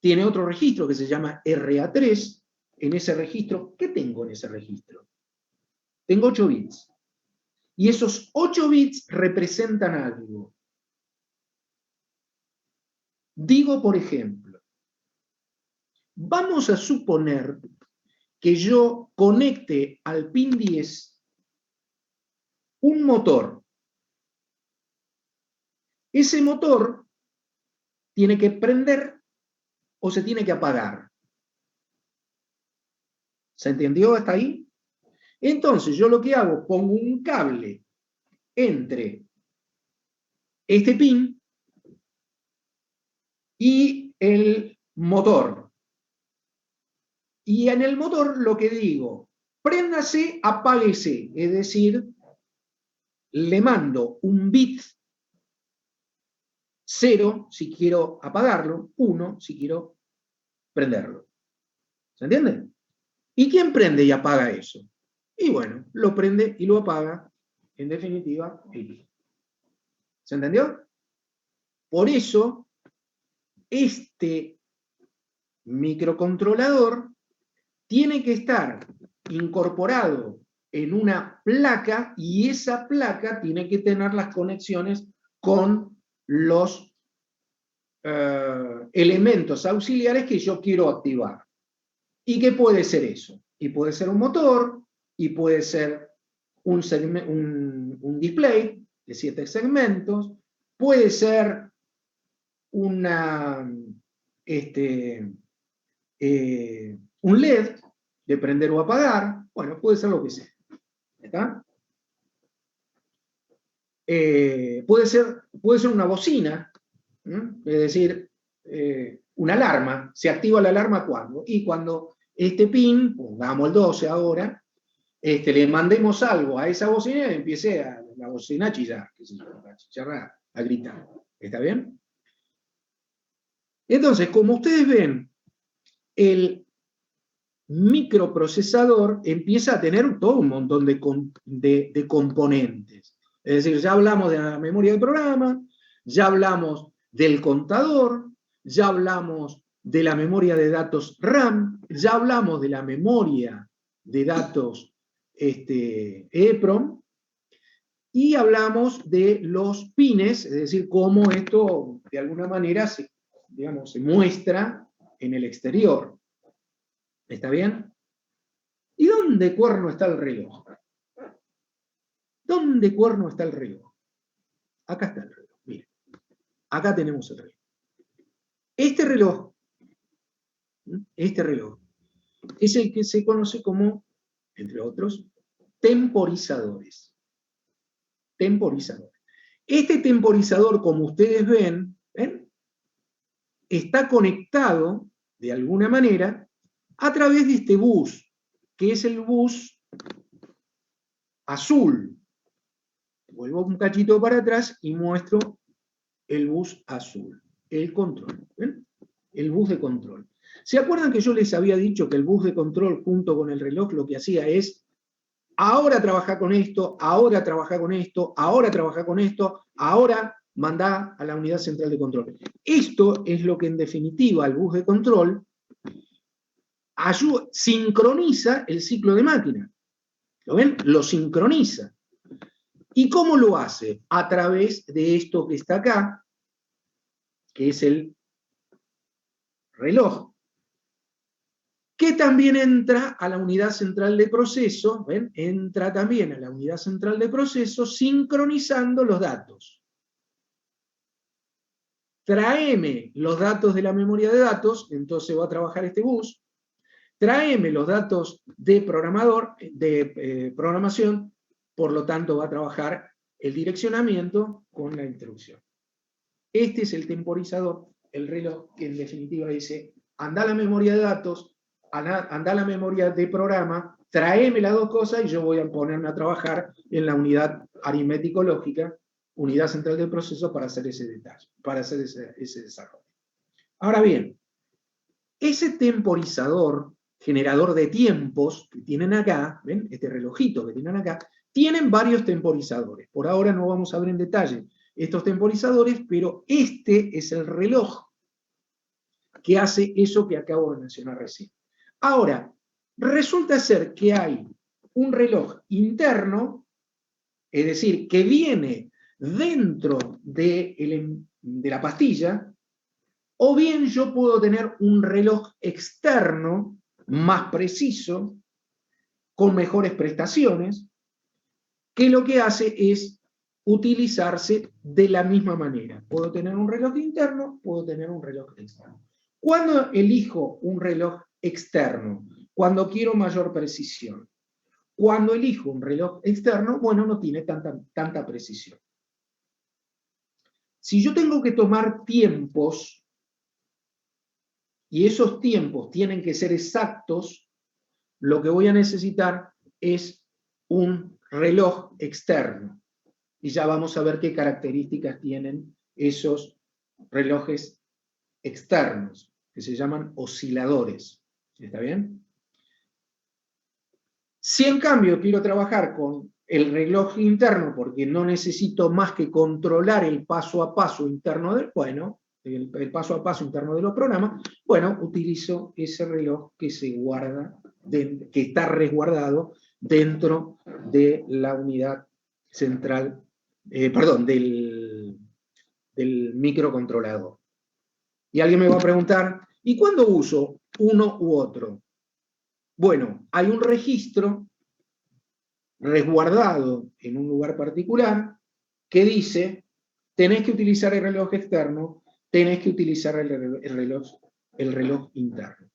tiene otro registro que se llama RA3. En ese registro, ¿qué tengo en ese registro? Tengo 8 bits. Y esos 8 bits representan algo. Digo, por ejemplo, vamos a suponer que yo conecte al pin 10 un motor. Ese motor tiene que prender o se tiene que apagar. ¿Se entendió hasta ahí? Entonces yo lo que hago, pongo un cable entre este pin y el motor. Y en el motor lo que digo, préndase, apáguese, es decir, le mando un bit 0 si quiero apagarlo, 1 si quiero prenderlo. ¿Se entiende? ¿Y quién prende y apaga eso? Y bueno, lo prende y lo apaga, en definitiva, el bit. ¿Se entendió? Por eso, este microcontrolador tiene que estar incorporado en una placa y esa placa tiene que tener las conexiones con los elementos auxiliares que yo quiero activar. ¿Y qué puede ser eso? Y puede ser un motor, y puede ser un display de 7 segmentos, puede ser una, un LED de prender o apagar, bueno, puede ser lo que sea. ¿Está? Puede ser una bocina, es decir, una alarma. Se activa la alarma ¿cuándo? Y cuando este pin, pongamos el 12 ahora, le mandemos algo a esa bocina y empiece la bocina a chillar, a chillar, a gritar. ¿Está bien? Entonces, como ustedes ven, el microprocesador empieza a tener todo un montón de componentes. Es decir, ya hablamos de la memoria del programa, ya hablamos del contador, ya hablamos de la memoria de datos RAM, ya hablamos de la memoria de datos EEPROM, y hablamos de los pines, es decir, cómo esto de alguna manera se muestra en el exterior. ¿Está bien? ¿Y dónde cuerno está el reloj? ¿Dónde cuerno está el reloj? Acá está el reloj, miren. Acá tenemos el reloj. Este reloj es el que se conoce como, entre otros, temporizadores. Temporizadores. Este temporizador, como ustedes ven, está conectado, de alguna manera, a través de este bus, que es el bus azul. Vuelvo un cachito para atrás y muestro el bus azul, el control. ¿Ven? El bus de control. ¿Se acuerdan que yo les había dicho que el bus de control junto con el reloj lo que hacía es ahora trabajar con esto, ahora trabajar con esto, ahora trabajar con esto, ahora mandá a la unidad central de control? Esto es lo que en definitiva el bus de control sincroniza el ciclo de máquina. ¿Lo ven? Lo sincroniza. ¿Y cómo lo hace? A través de esto que está acá, que es el reloj, que también entra a la unidad central de proceso, ¿ven? Entra también a la unidad central de proceso sincronizando los datos. Tráeme los datos de la memoria de datos, entonces va a trabajar este bus. Tráeme los datos de programación, por lo tanto va a trabajar el direccionamiento con la instrucción. Este es el temporizador, el reloj, que en definitiva dice, anda a la memoria de datos, anda a la memoria de programa, tráeme las dos cosas y yo voy a ponerme a trabajar en la unidad aritmético-lógica, unidad central del proceso, para hacer ese detalle, para hacer ese desarrollo. Ahora bien, ese temporizador, generador de tiempos que tienen acá, ¿ven? Este relojito que tienen acá, tienen varios temporizadores. Por ahora no vamos a ver en detalle estos temporizadores, pero este es el reloj que hace eso que acabo de mencionar recién. Ahora, resulta ser que hay un reloj interno, es decir, que viene dentro de la pastilla, o bien yo puedo tener un reloj externo más preciso, con mejores prestaciones, que lo que hace es utilizarse de la misma manera. Puedo tener un reloj interno, puedo tener un reloj externo. ¿Cuándo elijo un reloj externo? Cuando quiero mayor precisión. Cuando elijo un reloj externo, bueno, no tiene tanta precisión. Si yo tengo que tomar tiempos, y esos tiempos tienen que ser exactos, lo que voy a necesitar es un reloj externo. Y ya vamos a ver qué características tienen esos relojes externos, que se llaman osciladores. ¿Está bien? Si en cambio quiero trabajar con el reloj interno, porque no necesito más que controlar el paso a paso interno del, el paso a paso interno de los programas, bueno, utilizo ese reloj que se guarda, que está resguardado dentro de la unidad central, del microcontrolador. Y alguien me va a preguntar, ¿y cuándo uso uno u otro? Bueno, hay un registro resguardado en un lugar particular que dice, tenés que utilizar el reloj externo, tenés que utilizar el reloj interno.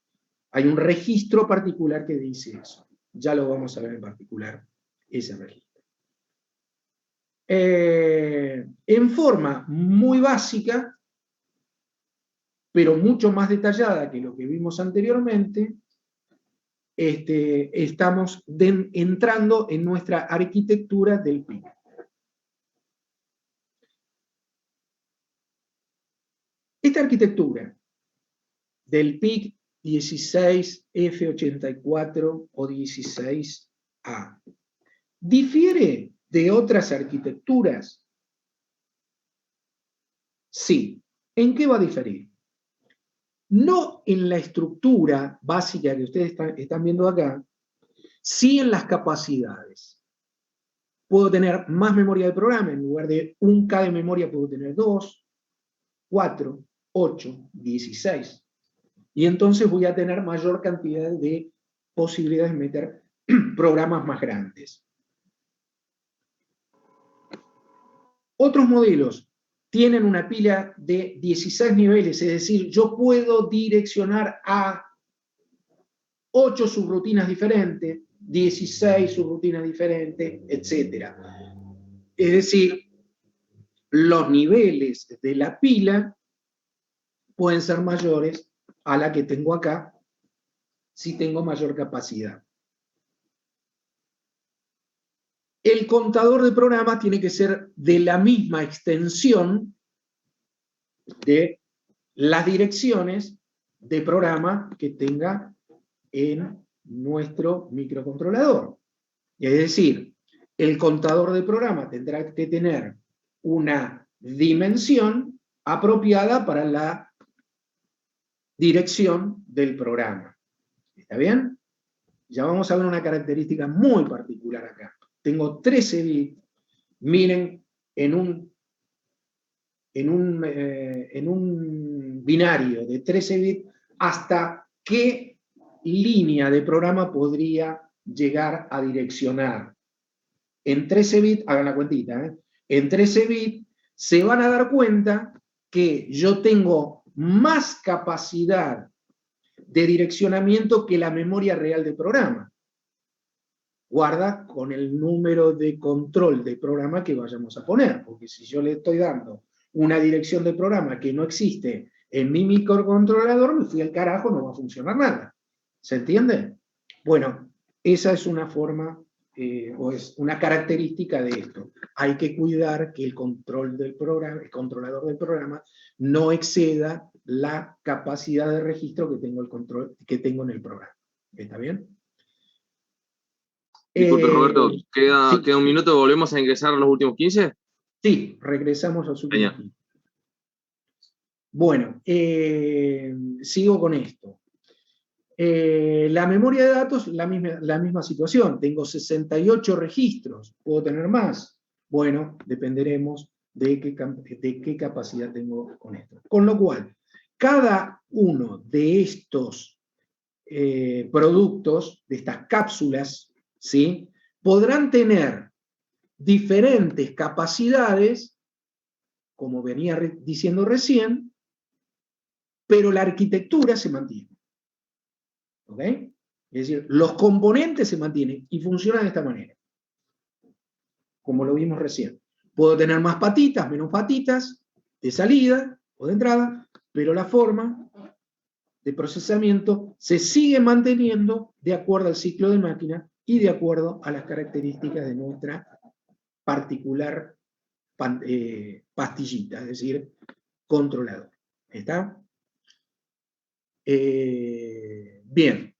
Hay un registro particular que dice eso. Ya lo vamos a ver en particular, ese registro. En forma muy básica, pero mucho más detallada que lo que vimos anteriormente, estamos entrando en nuestra arquitectura del PIC. Esta arquitectura del PIC 16F84 o 16A ¿difiere de otras arquitecturas? Sí, ¿En qué va a diferir? No en la estructura básica que ustedes están viendo acá, sí en las capacidades. Puedo tener más memoria de programa, en lugar de 1K de memoria puedo tener 2, 4, 8, 16. Y entonces voy a tener mayor cantidad de posibilidades de meter programas más grandes. Otros modelos tienen una pila de 16 niveles, es decir, yo puedo direccionar a 8 subrutinas diferentes, 16 subrutinas diferentes, etc. Es decir, los niveles de la pila pueden ser mayores a la que tengo acá si tengo mayor capacidad. El contador de programas tiene que ser de la misma extensión de las direcciones de programa que tenga en nuestro microcontrolador. Es decir, el contador de programa tendrá que tener una dimensión apropiada para la dirección del programa. ¿Está bien? Ya vamos a ver una característica muy particular acá. Tengo 13 bits. Miren, en un binario de 13 bits, hasta qué línea de programa podría llegar a direccionar. En 13 bits, hagan la cuentita, en 13 bits se van a dar cuenta que yo tengo más capacidad de direccionamiento que la memoria real del programa. Guarda con el número de control de programa que vayamos a poner, porque si yo le estoy dando una dirección de programa que no existe en mi microcontrolador, me fui al carajo, no va a funcionar nada. ¿Se entiende? Bueno, esa es una forma, o es una característica de esto. Hay que cuidar que el control del programa, el controlador del programa, no exceda la capacidad de registro que tengo, que tengo en el programa. ¿Está bien? Disculpe, Roberto, Sí. queda un minuto, ¿volvemos a ingresar a los últimos 15? Sí, regresamos a su últimos 15. Bueno, sigo con esto. La memoria de datos, la misma situación. Tengo 68 registros. ¿Puedo tener más? Bueno, dependeremos de qué capacidad tengo con esto. Con lo cual, cada uno de estos productos, de estas cápsulas, ¿sí?, podrán tener diferentes capacidades, como venía diciendo recién, pero la arquitectura se mantiene. ¿Ok? Es decir, los componentes se mantienen y funcionan de esta manera, como lo vimos recién. Puedo tener más patitas, menos patitas, de salida o de entrada, pero la forma de procesamiento se sigue manteniendo de acuerdo al ciclo de máquina y de acuerdo a las características de nuestra particular pastillita, es decir, controlador. ¿Está? Bien.